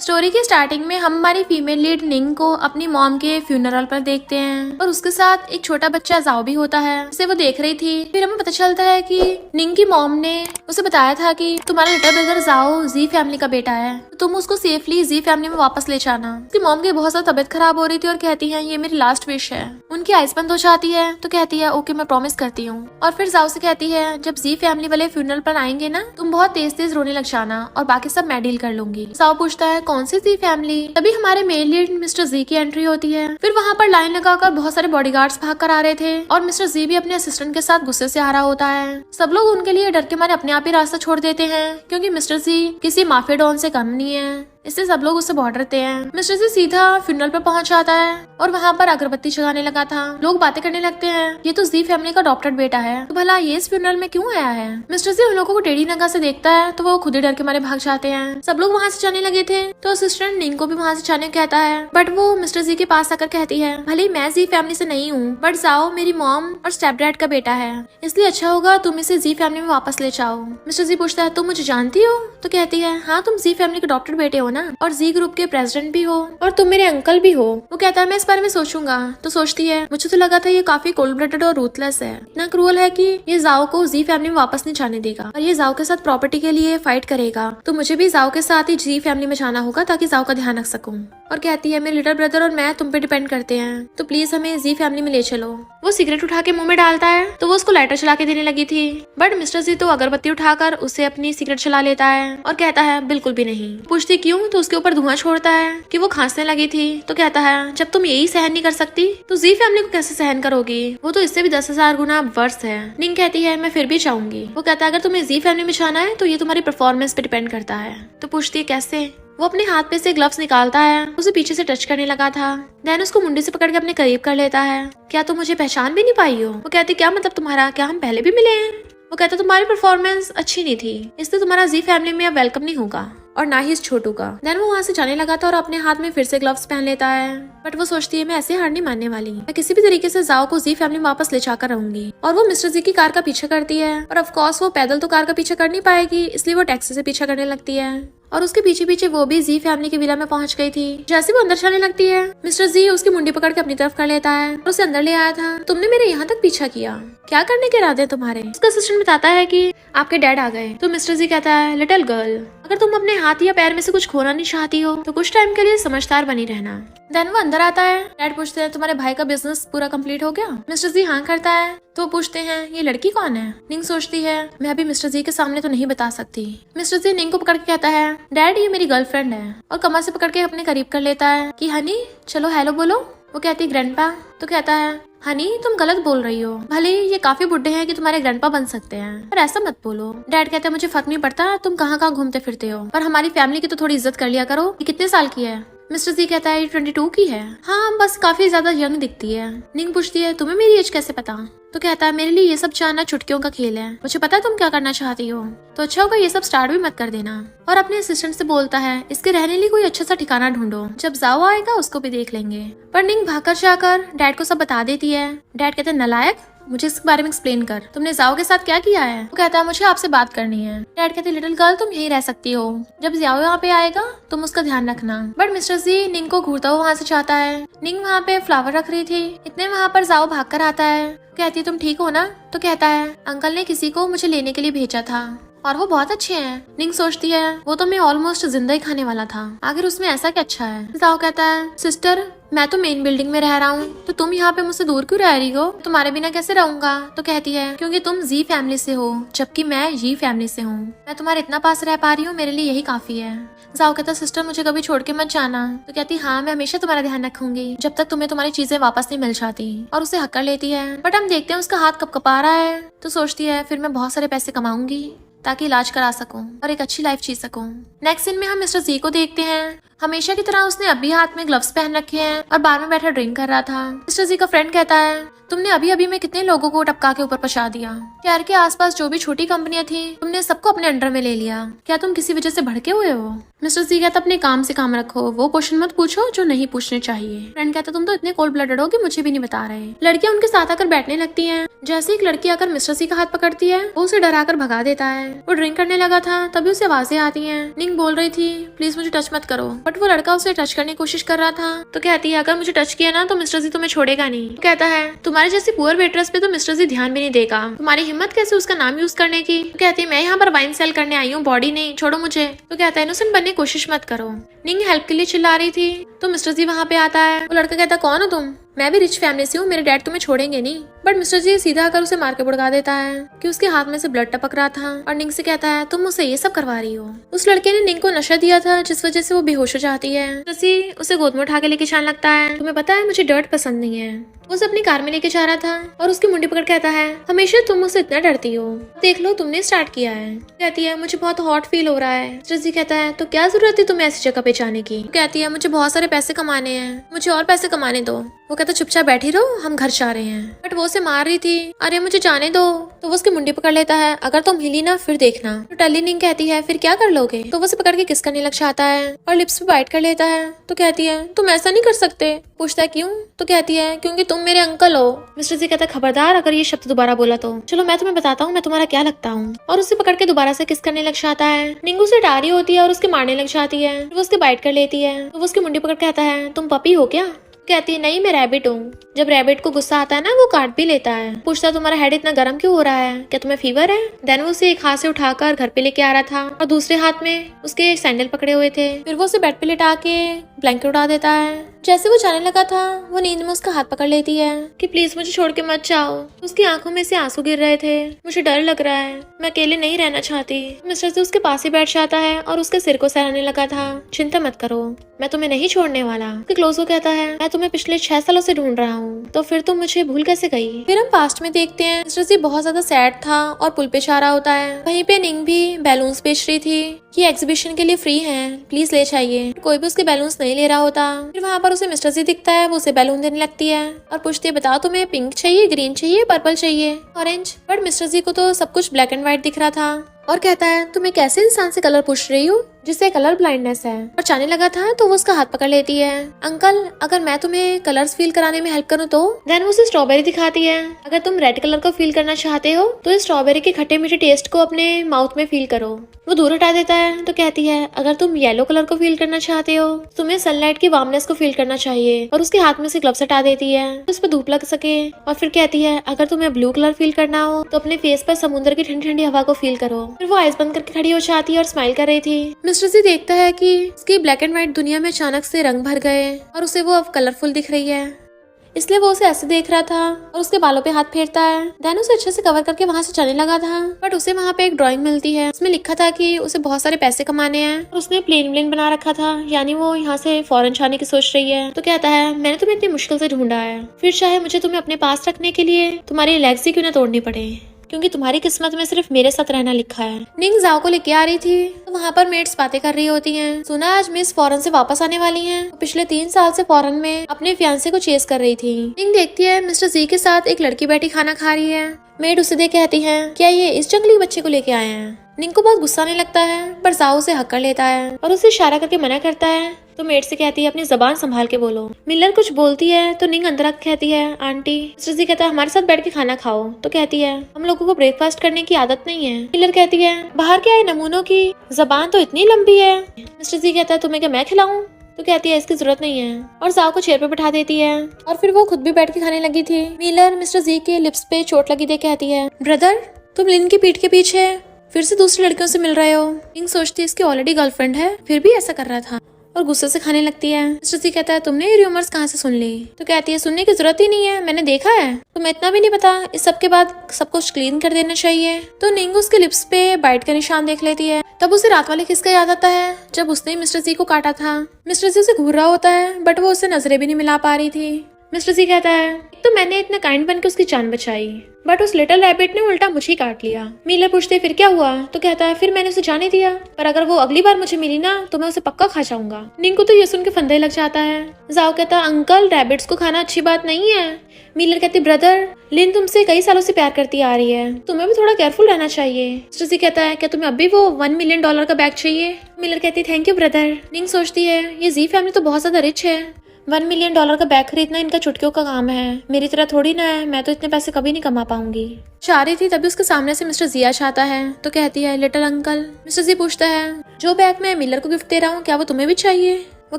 Story की starting में हम हमारी फीमेल लीड निंग को अपनी मॉम के फ्यूनरल पर देखते हैं और उसके साथ एक छोटा बच्चा जाओ भी होता है जिसे वो देख रही थी। फिर हमें पता चलता है कि निंग की मॉम ने उसे बताया था कि तुम्हारा लिटिल ब्रदर जाओ जी फैमिली का बेटा है, तो तुम उसको सेफली जी फैमिली में वापस ले जाना। उसकी मॉम की बहुत ज्यादा तबीयत खराब हो रही थी और कहती है ये मेरी लास्ट विश है। उनकी आइज बंद हो जाती है तो कहती है ओके मैं प्रॉमिस करती हूँ। और फिर जाओ से कहती है जब जी फैमिली वाले फ्यूनरल पर आएंगे ना तुम बहुत तेज तेज रोने लग जाना और बाकी सब मैं डील कर लूंगी। जाओ पूछता है कौन सी जी फैमिली। तभी हमारे मेल लीड मिस्टर जी की एंट्री होती है। फिर वहाँ पर लाइन लगाकर बहुत सारे बॉडीगार्ड्स भाग कर आ रहे थे और मिस्टर जी भी अपने असिस्टेंट के साथ गुस्से से आ रहा होता है। सब लोग उनके लिए डर के मारे अपने आप ही रास्ता छोड़ देते हैं क्योंकि मिस्टर जी किसी माफिया डॉन से कम नहीं है, इससे सब लोग उससे बहुत डरते हैं। मिस्टर जी सीधा फ्यूनरल पर पहुंच जाता है और वहाँ पर अगरबत्ती जगाने लगा था। लोग बातें करने लगते हैं ये तो जी फैमिली का अडॉप्टेड बेटा है, तो भला ये इस फ्यूनरल में क्यों आया है। मिस्टर जी उन लोगों को टेढ़ी नगाह से देखता है तो वो खुद ही डर के मारे भाग जाते हैं। सब लोग वहाँ से जाने लगे थे तो असिस्टेंट निंग को भी वहाँ से जाने कहता है, बट वो मिस्टर जी के पास आकर कहती है भले मैं जी फैमिली से नहीं हूँ बट जाओ मेरी मॉम और स्टेप डैड का बेटा है, इसलिए अच्छा होगा तुम इसे जी फैमिली में वापस ले जाओ। मिस्टर जी पूछता है तुम मुझे जानती हो, तो कहती है हाँ तुम जी फैमिली के अडॉप्टेड बेटे हो ना और जी ग्रुप के प्रेसिडेंट भी हो और तुम मेरे अंकल भी हो। वो कहता है मैं इस बारे में सोचूंगा। तो सोचती है मुझे तो लगा था ये काफी कोल्ड ब्लडेड और रूथलेस है, इतना क्रूअल है कि ये जाओ को जी फैमिली में वापस नहीं जाने देगा और ये जाओ के साथ प्रॉपर्टी के लिए फाइट करेगा, तो मुझे भी जाओ के साथ ही जी फैमिली में जाना होगा ताकि जाओ का ध्यान रख सकूं। और कहती है मेरे लिटिल ब्रदर और मैं तुम पे डिपेंड करते हैं, तो प्लीज हमें जी फैमिली में ले चलो। वो सिगरेट उठा के मुंह में डालता है तो वो उसको लाइटर चला के देने लगी थी, बट मिस्टर जी तो अगरबत्ती उठाकर उसे अपनी सिगरेट चला लेता है और कहता है बिल्कुल भी नहीं। पूछती क्यों, तो उसके ऊपर धुआं छोड़ता है कि वो खांसने लगी थी। तो कहता है जब तुम यही सहन नहीं कर सकती तो जी फैमिली को कैसे सहन करोगी, वो तो इससे भी 10,000 गुना वर्ष है। निंग कहती है मैं फिर भी चाहूंगी। वो कहता है अगर तुम्हें जी फैमिली में जाना है तो ये तुम्हारी परफॉर्मेंस पे डिपेंड करता है। तो पूछती है कैसे। वो अपने हाथ पे से ग्लव्स निकालता है, उसे पीछे से टच करने लगा था, देन उसको मुंडी से पकड़ के अपने करीब कर लेता है। क्या तुम मुझे पहचान भी नहीं पाई हो। वो कहती क्या मतलब तुम्हारा, क्या हम पहले भी मिले हैं। वो कहता तुम्हारी परफॉर्मेंस अच्छी नहीं थी, इसलिए तुम्हारा जी फैमिली में अब वेलकम नहीं होगा और ना ही इस छोटू का। देन वो वहाँ से जाने लगा था और अपने हाथ में फिर से ग्लव्स पहन लेता है, बट वो सोचती है मैं ऐसे हार नहीं मानने वाली, मैं किसी भी तरीके से जाओ को जी फैमिली में वापस ले जाकर रहूंगी। और वो मिस्टर जी की कार का पीछा करती है और ऑफ कोर्स वो पैदल तो कार का पीछा कर नहीं पाएगी, इसलिए वो टैक्सी से पीछा करने लगती है और उसके पीछे पीछे वो भी जी फैमिली की विला में पहुंच गई थी। जैसे वो अंदर जाने लगती है मिस्टर जी उसकी मुंडी पकड़ के अपनी तरफ कर लेता है और उसे अंदर ले आया था। तुमने मेरे यहाँ तक पीछा किया, क्या करने के इरादे तुम्हारे। उसका असिस्टेंट बताता है कि आपके डैड आ गए। तो मिस्टर जी कहता है लिटिल गर्ल अगर तुम अपने हाथ या पैर में से कुछ खोना नहीं चाहती हो तो कुछ टाइम के लिए समझदार बनी रहना। देन वो अंदर आता है। डैड पूछते हैं तुम्हारे भाई का बिजनेस पूरा कंप्लीट हो गया। मिस्टर जी हाँ करता है। तो पूछते हैं ये लड़की कौन है। निंग सोचती है मैं अभी मिस्टर जी के सामने तो नहीं बता सकती। मिस्टर जी निंग को पकड़ के कहता है डैड ये मेरी गर्लफ्रेंड है और कमर से पकड़ के अपने करीब कर लेता है कि हनी चलो हेलो बोलो। वो कहती है ग्रैंडपा। तो कहता है हनी तुम गलत बोल रही हो, भले ये काफी बुढ़े हैं कि तुम्हारे ग्रैंडपा बन सकते हैं पर ऐसा मत बोलो। डैड कहते हैं मुझे फर्क नहीं पड़ता तुम कहाँ कहाँ घूमते फिरते हो, पर हमारी फैमिली की तो थोड़ी इज्जत कर लिया करो। ये कितने साल की है। मिस्टर जी कहता है ये 22 की है। हाँ बस काफी ज्यादा यंग दिखती है। निंग पूछती है तुम्हें मेरी एज कैसे पता। तो कहता है मेरे लिए ये सब जानना चुटकियों का खेल है, मुझे पता है तुम क्या करना चाहती हो, तो अच्छा होगा ये सब स्टार्ट भी मत कर देना। और अपने असिस्टेंट से बोलता है इसके रहने लिए कोई अच्छा सा ठिकाना ढूंढो, जब जाओ आएगा उसको भी देख लेंगे। पर निंग भागकर जाकर डैड को सब बता देती है। डैड कहते हैं नलायक मुझे इसके बारे में एक्सप्लेन कर, तुमने जाओ के साथ क्या किया है। वो कहता है मुझे आपसे बात करनी है। डैड कहते लिटिल गर्ल तुम यहीं रह सकती हो, जब जाओ यहाँ पे आएगा तुम उसका ध्यान रखना। बट मिस्टर जी निंग को घूरता हुआ वहाँ से चाहता है। निंग वहाँ पे फ्लावर रख रही थी, इतने वहाँ पर जाओ भाग कर आता है। कहती तुम ठीक हो ना। तो कहता है अंकल ने किसी को मुझे लेने के लिए भेजा था और वो बहुत अच्छे हैं। निंग सोचती है वो तो मैं ऑलमोस्ट जिंदा ही खाने वाला था, आखिर उसमें ऐसा क्या अच्छा है। जाओ कहता है सिस्टर मैं तो मेन बिल्डिंग में रह रहा हूँ, तो तुम यहाँ पे मुझसे दूर क्यों रह रही हो, तुम्हारे बिना कैसे रहूंगा। तो कहती है क्योंकि तुम जी फैमिली से हो जबकि मैं जी फैमिली से हूँ, मैं तुम्हारे इतना पास रह पा रही हूँ मेरे लिए यही काफी है। जाओ कहता सिस्टर मुझे कभी छोड़ के मत जाना। तो कहती हाँ मैं हमेशा तुम्हारा ध्यान रखूंगी जब तक तुम्हें तुम्हारी चीजें वापस नहीं मिल जाती, और उसे हक कर लेती है। बट हम देखते हैं उसका हाथ कपकपा रहा है, तो सोचती है फिर मैं बहुत सारे पैसे कमाऊंगी ताकि इलाज करा सकूं और एक अच्छी लाइफ जी सकूं। नेक्स्ट सीन में हम मिस्टर जी को देखते हैं। हमेशा की तरह उसने अभी हाथ में ग्लव्स पहन रखे हैं और बार में बैठा ड्रिंक कर रहा था। मिस्टर जी का फ्रेंड कहता है तुमने अभी अभी में कितने लोगों को टपका के ऊपर पहुंचा दिया, शहर के आसपास जो भी छोटी कंपनियां थी तुमने सबको अपने अंडर में ले लिया, क्या तुम किसी वजह से भड़के हुए हो। मिस्टर जी कहता अपने काम से काम रखो, वो क्वेश्चन मत पूछो जो नहीं पूछने चाहिए। फ्रेंड कहता तुम तो इतने कोल्ड ब्लडेड हो कि मुझे भी नहीं बता रहे। लड़कियां उनके साथ आकर बैठने लगती हैं। जैसे एक लड़की आकर मिस्टर सी का हाथ पकड़ती है वो उसे डराकर भगा देता है। वो ड्रिंक करने लगा था तभी उसे आवाजें आती हैं। निंग बोल रही थी प्लीज मुझे टच मत करो, बट वो लड़का उसे टच करने की कोशिश कर रहा था। तो कहती है अगर मुझे टच किया ना तो मिस्टर सी तुम्हें छोड़ेगा नहीं। तो कहता है तुम्हारे जैसी पुअर वेट्रेस पे तो मिस्टर सी ध्यान भी नहीं देगा, तुम्हारी हिम्मत कैसे उसका नाम यूज करने की। तो कहती है मैं यहाँ पर वाइन सेल करने आई हूँ, बॉडी नहीं, छोड़ो मुझे। तो कहता है इनोसेंट बनने की कोशिश मत करो। निंग हेल्प के लिए चिल्ला रही थी तो मिस्टर जी वहाँ पे आता है। वो लड़का कहता कौन हो तुम? मैं भी रिच फैमिली से हूँ, मेरे डैड तुम्हें छोड़ेंगे नहीं। बट मिस्टर जी सीधा आकर उसे मार के भड़का देता है कि उसके हाथ में से ब्लड टपक रहा था और निंग से कहता है तुम मुझसे ये सब करवा रही हो। उस लड़के ने निंग को नशा दिया था जिस वजह से वो बेहोश हो जाती है। जैसे उसे गोद में उठा के लेके जाने लगता है। तुम्हें पता है मुझे डर्ट पसंद नहीं है। वो उसे अपनी कार में लेके जा रहा था और उसकी मुंडी पकड़ कहता है हमेशा तुम मुझसे इतना डरती हो, देख लो तुमने स्टार्ट किया है। कहती है मुझे बहुत हॉट फील हो रहा है। मिस्टर जी कहता है तो क्या जरूरत है तुम्हें ऐसी जगह पे जाने की। कहती है मुझे बहुत सारे पैसे कमाने हैं, मुझे और पैसे कमाने दो। वो कहता चुपचाप बैठी रहो, हम घर जा रहे हैं। बट वो उसे मार रही थी, अरे मुझे जाने दो। तो वो उसकी मुंडी पकड़ लेता है, अगर तुम हिली ना फिर देखना। तो टल्ली निंग कहती है फिर क्या कर लोगे। तो वो उसे पकड़ के किस करने लग जाता है और लिप्स पे बाइट कर लेता है। तो कहती है तुम ऐसा नहीं कर सकते। पूछता है क्यों। तो कहती है क्योंकि तुम मेरे अंकल हो। मिस्टर जी कहता है खबरदार अगर ये शब्द दोबारा बोला तो चलो मैं तुम्हें बताता हूँ मैं तुम्हारा क्या लगता हूँ। और उसे पकड़ के दोबारा से किस करने लग जाता है। निंगू से डारी होती है और उसके मारने लग जाती है। वो उसके बाइट कर लेती है। तो वो उसकी मुंडी पकड़ कहता है तुम पपी हो क्या। कहती है नहीं मैं रैबिट हूँ। जब रैबिट को गुस्सा आता है ना वो काट भी लेता है। पूछता तुम्हारा हेड इतना गर्म क्यों हो रहा है, क्या तुम्हें फीवर है। देन वो उसे एक हाथ से उठाकर घर पे लेके आ रहा था और दूसरे हाथ में उसके सैंडल पकड़े हुए थे। फिर वो उसे बेड पे लिटा के ब्लैंकेट उड़ा देता है। जैसे वो जाने लगा था वो नींद में उसका हाथ पकड़ लेती है कि प्लीज मुझे छोड़ के मत जाओ। उसकी आंखों में से आंसू गिर रहे थे। मुझे डर लग रहा है, मैं अकेले नहीं रहना चाहती। मिस्टर से उसके पास ही बैठ जाता है और उसके सिर को सहलाने लगा था। चिंता मत करो, मैं तुम्हें नहीं छोड़ने वाला। क्लोज वो कहता है मैं तुम्हें पिछले 6 सालों से ढूंढ रहा हूँ, तो फिर तुम मुझे भूल कैसे गई। फिर हम पास्ट में देखते हैं मिस्टर जी बहुत ज्यादा सैड था और पुल पे जा रहा होता है। वहीं पे निंग भी बैलून्स बेच रही थी कि एग्जीबिशन के लिए फ्री हैं, प्लीज ले जाइए। कोई भी उसके बैलून्स नहीं ले रहा होता। फिर वहाँ पर उसे मिस्टर जी दिखता है, वो उसे बैलून देने लगती है और पूछती है बताओ तुम्हें पिंक चाहिए, ग्रीन चाहिए, पर्पल चाहिए, ऑरेंज। बट मिस्टर जी को तो सब कुछ ब्लैक एंड व्हाइट दिख रहा था और कहता है तुम एक ऐसे इंसान से कलर पूछ रही हो जिससे कलर ब्लाइंडनेस है। और जाने लगा था तो वो उसका हाथ पकड़ लेती है। अंकल अगर मैं तुम्हें कलर्स फील कराने में हेल्प करूँ तो। देन वो उसे स्ट्रॉबेरी दिखाती है, अगर तुम रेड कलर को फील करना चाहते हो तो इस स्ट्रॉबेरी के खट्टे मीठे टेस्ट को अपने माउथ में फील करो। वो दूर हटा देता है। तो कहती है अगर तुम येलो कलर को फील करना चाहते हो तुम्हें सनलाइट की वार्मनेस को फील करना चाहिए। और उसके हाथ में से ग्लव्स हटा देती है उस पर धूप लग सके। और फिर कहती है अगर तुम्हें ब्लू कलर फील करना हो तो अपने फेस पर समुद्र की ठंडी ठंडी हवा को फील करो। फिर वो आइस बंद करके खड़ी हो जाती है और स्माइल कर रही थी। मिस्टर जी देखता है कि उसकी ब्लैक एंड व्हाइट दुनिया में अचानक से रंग भर गए और उसे वो अब कलरफुल दिख रही है, इसलिए वो उसे ऐसे देख रहा था और उसके बालों पे हाथ फेरता है। देन उसे अच्छे से कवर करके वहाँ से चलने लगा था। बट उसे वहाँ पे एक ड्राइंग मिलती है, उसमें लिखा था कि उसे बहुत सारे पैसे कमाने हैं और उसने प्लेन बना रखा था, यानी वो यहाँ से फॉरेन जाने की सोच रही है। तो कहता है मैंने तुम्हें इतनी मुश्किल से ढूंढा है, फिर चाहे मुझे तुम्हें अपने पास रखने के लिए तुम्हारी लेग्स ही क्यों ना तोड़नी पड़े, क्योंकि तुम्हारी किस्मत में सिर्फ मेरे साथ रहना लिखा है। निंग जाओ को लेके आ रही थी तो वहाँ पर मेट्स बातें कर रही होती हैं। सुना आज मिस फॉरेन से वापस आने वाली हैं। पिछले 3 साल से फॉरेन में अपने फियांसे को चेस कर रही थी। निंग देखती है मिस्टर जी के साथ एक लड़की बैठी खाना खा रही है। मेड उसे देख कहती है क्या ये इस जंगली बच्चे को लेके आए हैं। निंग को बहुत गुस्सा आने लगता है पर जाओ उसे हक कर लेता है और उसे इशारा करके मना करता है। तो मेड से कहती है अपनी जबान संभाल के बोलो। मिलर कुछ बोलती है तो निंग अंदर आकर कहती है आंटी। मिस्टर जी कहता है हमारे साथ बैठ के खाना खाओ। तो कहती है हम लोगों को ब्रेकफास्ट करने की आदत नहीं है। मिलर कहती है बाहर क्या है नमूनों की जबान तो इतनी लंबी है। मिस्टर जी कहता है तुम्हें क्या मैं खिलाऊं। तो कहती है इसकी जरूरत नहीं है और जाओ को चेयर पे बैठा देती है और फिर वो खुद भी बैठ के खाने लगी थी। मिलर मिस्टर जी के लिप्स पे चोट लगी देख कहती है ब्रदर तुम लिन की पीठ के पीछे फिर से दूसरी लड़कियों से मिल रहे हो। निंग सोचती है इसकी ऑलरेडी गर्लफ्रेंड है फिर भी ऐसा कर रहा था और गुस्से से खाने लगती है। मिस्टर जी कहता है तुमने ये रूमर्स कहाँ से सुन ली। तो कहती है सुनने की जरूरत ही नहीं है, मैंने देखा है। तुम्हें इतना भी नहीं पता इस सब के बाद सब कुछ क्लीन कर देना चाहिए। तो निंग उसके लिप्स पे बाइट का निशान देख लेती है। तब उसे रात वाले किसका याद आता है जब उसने मिस्टर जी को काटा था। मिस्टर जी उसे घूर रहा होता है बट वो उसे नजरें भी नहीं मिला पा रही थी। मिस्टर जी कहता है तो मैंने इतना काइंड बन के उसकी जान बचाई बट उस लिटिल रैबिट ने उल्टा मुझे ही काट लिया। मिलर पूछते फिर क्या हुआ। तो कहता है फिर मैंने उसे जाने दिया पर अगर वो अगली बार मुझे मिली ना तो मैं उसे पक्का खा जाऊंगा। निंग को तो ये सुन के फंदे लग जाता है। जाओ कहता अंकल रैबिट्स को खाना अच्छी बात नहीं है। मिलर कहती ब्रदर लिन तुमसे कई सालों से प्यार करती आ रही है, तुम्हें भी थोड़ा केयरफुल रहना चाहिए। मिस्टर जी कहता है क्या तुम्हें अभी वो $1 मिलियन का बैग चाहिए। मिलर कहती थैंक यू ब्रदर। निंग सोचती है ये जी फैमिली तो बहुत ज्यादा रिच है $1 मिलियन का बैग खरीदना इनका चुटकियों का काम है, मेरी तरह थोड़ी ना है, मैं तो इतने पैसे कभी नहीं कमा पाऊंगी। चाह रही थी तभी उसके सामने से मिस्टर जियाश आता है तो कहती है, लिटिल अंकल। मिस्टर जी पूछता है, जो बैग मैं मिलर को गिफ्ट दे रहा हूँ क्या वो तुम्हें भी चाहिए? वो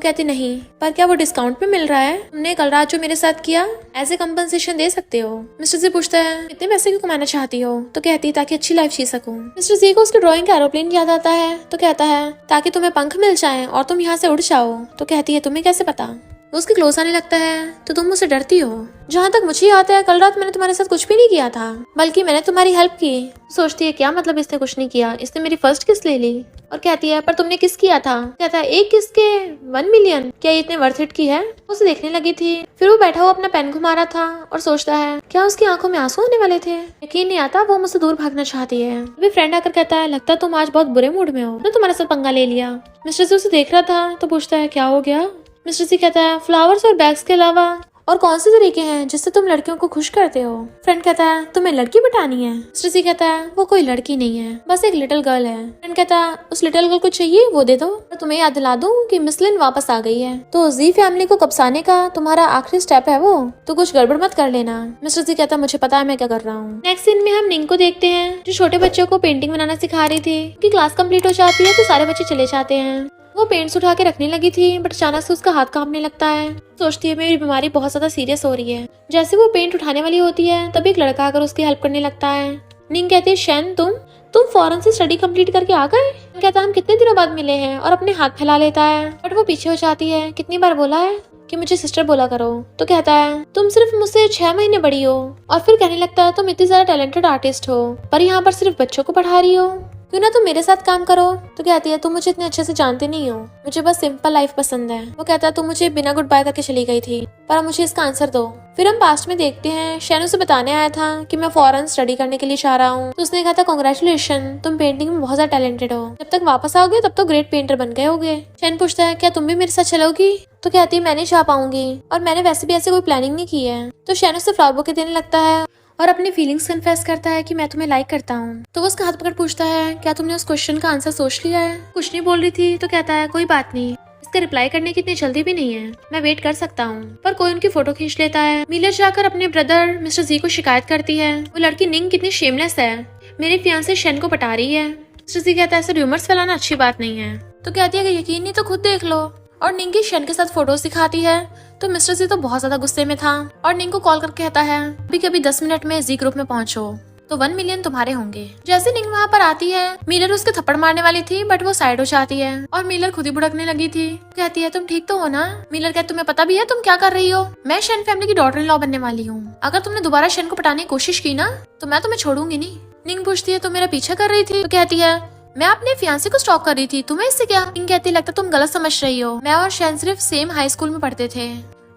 कहती नहीं, पर क्या वो डिस्काउंट पे मिल रहा है? तुमने कल रात जो मेरे साथ किया एज ए कंपनसेशन दे सकते हो। मिस्टर जी पूछता है, इतने पैसे क्यों कमाना चाहती हो? तो कहती है, ताकि अच्छी लाइफ जी सकूं। मिस्टर जी को उसकी ड्राइंग का एरोप्लेन याद आता है तो कहता है, ताकि तुम्हें पंख मिल जाएं और तुम यहाँ से उड़ जाओ। तो कहती है, तुम्हें कैसे पता? वो उसके क्लोज आने लगता है तो तुम मुझसे डरती हो। जहाँ तक मुझे याद है कल रात मैंने तुम्हारे साथ कुछ भी नहीं किया था, बल्कि मैंने तुम्हारी हेल्प की। सोचती है, क्या मतलब इसने कुछ नहीं किया, इसने मेरी फर्स्ट किस ले ली। और कहती है, पर तुमने किस किया था? कहता है, एक किस के 1 मिलियन, क्या ये इतने वर्थ इट की है? उसे देखने लगी थी, फिर वो बैठा हुआ अपना पेन घुमा रहा था और सोचता है, क्या उसकी आंखों में आंसू आने वाले थे? यकीन नहीं आता वो मुझसे दूर भागना चाहती है। अभी फ्रेंड आकर कहता है, लगता तुम आज बहुत बुरे मूड में हो, तो तुम्हारे साथ पंगा ले लिया। मिस्टर जी उसे देख रहा था तो पूछता है, क्या हो गया? मिस्टर जी कहता है, फ्लावर्स और बैग्स के अलावा और कौन से तरीके हैं जिससे तुम लड़कियों को खुश करते हो? फ्रेंड कहता है, तुम्हें लड़की बिठानी है? मिस्टर जी कहता है, वो कोई लड़की नहीं है, बस एक लिटिल गर्ल है। फ्रेंड कहता है, उस लिटिल गर्ल को चाहिए वो दे दो, और तुम्हें याद दिला दूं कि मिस लिन वापस आ गई है। तो जी फैमिली को कब्साने का तुम्हारा आखिरी स्टेप है वो, तो कुछ गड़बड़ मत कर लेना। मिस्टर जी कहता है, मुझे पता है मैं क्या कर रहा हूँ। नेक्स्ट सीन में हम निंग को देखते हैं जो छोटे बच्चों को पेंटिंग बनाना सिखा रही थी। उनकी क्लास कंप्लीट हो जाती है तो सारे बच्चे चले जाते हैं। वो पेंट्स उठा के रखने लगी थी बट अचानक से उसका हाथ कांपने लगता है। सोचती है, मेरी बीमारी बहुत ज्यादा सीरियस हो रही है। जैसे वो पेंट उठाने वाली होती है तभी एक लड़का आकर उसकी हेल्प करने लगता है। निंग कहती है, शैन तुम फौरन से स्टडी कंप्लीट करके आ गए? कहता है, हम कितने दिनों बाद मिले हैं, और अपने हाथ फैला लेता है बट वो पीछे हो जाती है। कितनी बार बोला है कि मुझे सिस्टर बोला करो। तो कहता है, तुम सिर्फ मुझसे 6 महीने बड़ी हो। और फिर कहने लगता है, तुम इतनी ज्यादा टैलेंटेड आर्टिस्ट हो पर यहाँ पर सिर्फ बच्चों को पढ़ा रही हो, क्यों ना तुम मेरे साथ काम करो। तो कहती है, तुम मुझे इतने अच्छे से जानते नहीं हो, मुझे बस सिंपल लाइफ पसंद है। वो कहता है, तुम मुझे बिना गुड बाय करके चली गई थी, पर अब मुझे इसका आंसर दो। फिर हम पास्ट में देखते हैं, शैन उसे बताने आया था कि मैं फॉरेन स्टडी करने के लिए चाह रहा हूँ। तो उसने कहा था, कांग्रेचुलेशन, तुम पेंटिंग में बहुत ज्यादा टैलेंटेड हो, जब तक वापस आओगे तब तो ग्रेट पेंटर बन गए होगे। शैन पूछता है, क्या तुम भी मेरे साथ चलोगी? तो कहती है, मैं नहीं चाह पाऊंगी और मैंने वैसे भी ऐसे कोई प्लानिंग नहीं की है। तो शैन उसे फ्लावर बुके देने लगता है और अपनी फीलिंग्स कन्फेस करता है कि मैं तुम्हें लाइक करता हूँ। तो वो उसका हाथ पकड़ पूछता है, क्या तुमने उस क्वेश्चन का आंसर सोच लिया है? कुछ नहीं बोल रही थी तो कहता है, कोई बात नहीं, इसका रिप्लाई करने की इतनी जल्दी भी नहीं है, मैं वेट कर सकता हूँ। पर कोई उनकी फोटो खींच लेता है। मिलर जाकर अपने ब्रदर मिस्टर जी को शिकायत करती है, वो लड़की निंग कितनी शेमलेस है, मेरे फियांसे शैन को पटा रही है। मिस्टर जी कहता है, ऐसे रूमर्स फैलाना अच्छी बात नहीं है। तो कहती है कि यकीन नहीं तो खुद देख लो, और निंग की शैन के साथ फोटोज दिखाती है। तो मिस्टर जी तो बहुत ज्यादा गुस्से में था और निंग को कॉल करके कहता है, अभी कभी 10 मिनट में जी ग्रुप में पहुंचो तो 1 मिलियन तुम्हारे होंगे। जैसे निंग वहाँ पर आती है, मिलर उसके थप्पड़ मारने वाली थी बट वो साइड हो जाती है और मिलर खुद ही भुड़कने लगी थी। कहती है, तुम ठीक तो हो ना? मिलर कहती, तुम्हें पता भी है तुम क्या कर रही हो? मैं शैन फैमिली की डॉटर इन लॉ बनने वाली हूँ, अगर तुमने दोबारा शैन को पटाने की कोशिश की ना तो मैं तुम्हें छोड़ूंगी नहीं। निंग पूछती है, तुम मेरा पीछा कर रही थी? तो कहती है, मैं अपने फियांसे को स्टॉक कर रही थी, तुम्हें इससे क्या? निंग कहती, लगता तुम गलत समझ रही हो, मैं और शैन सिर्फ सेम हाई स्कूल में पढ़ते थे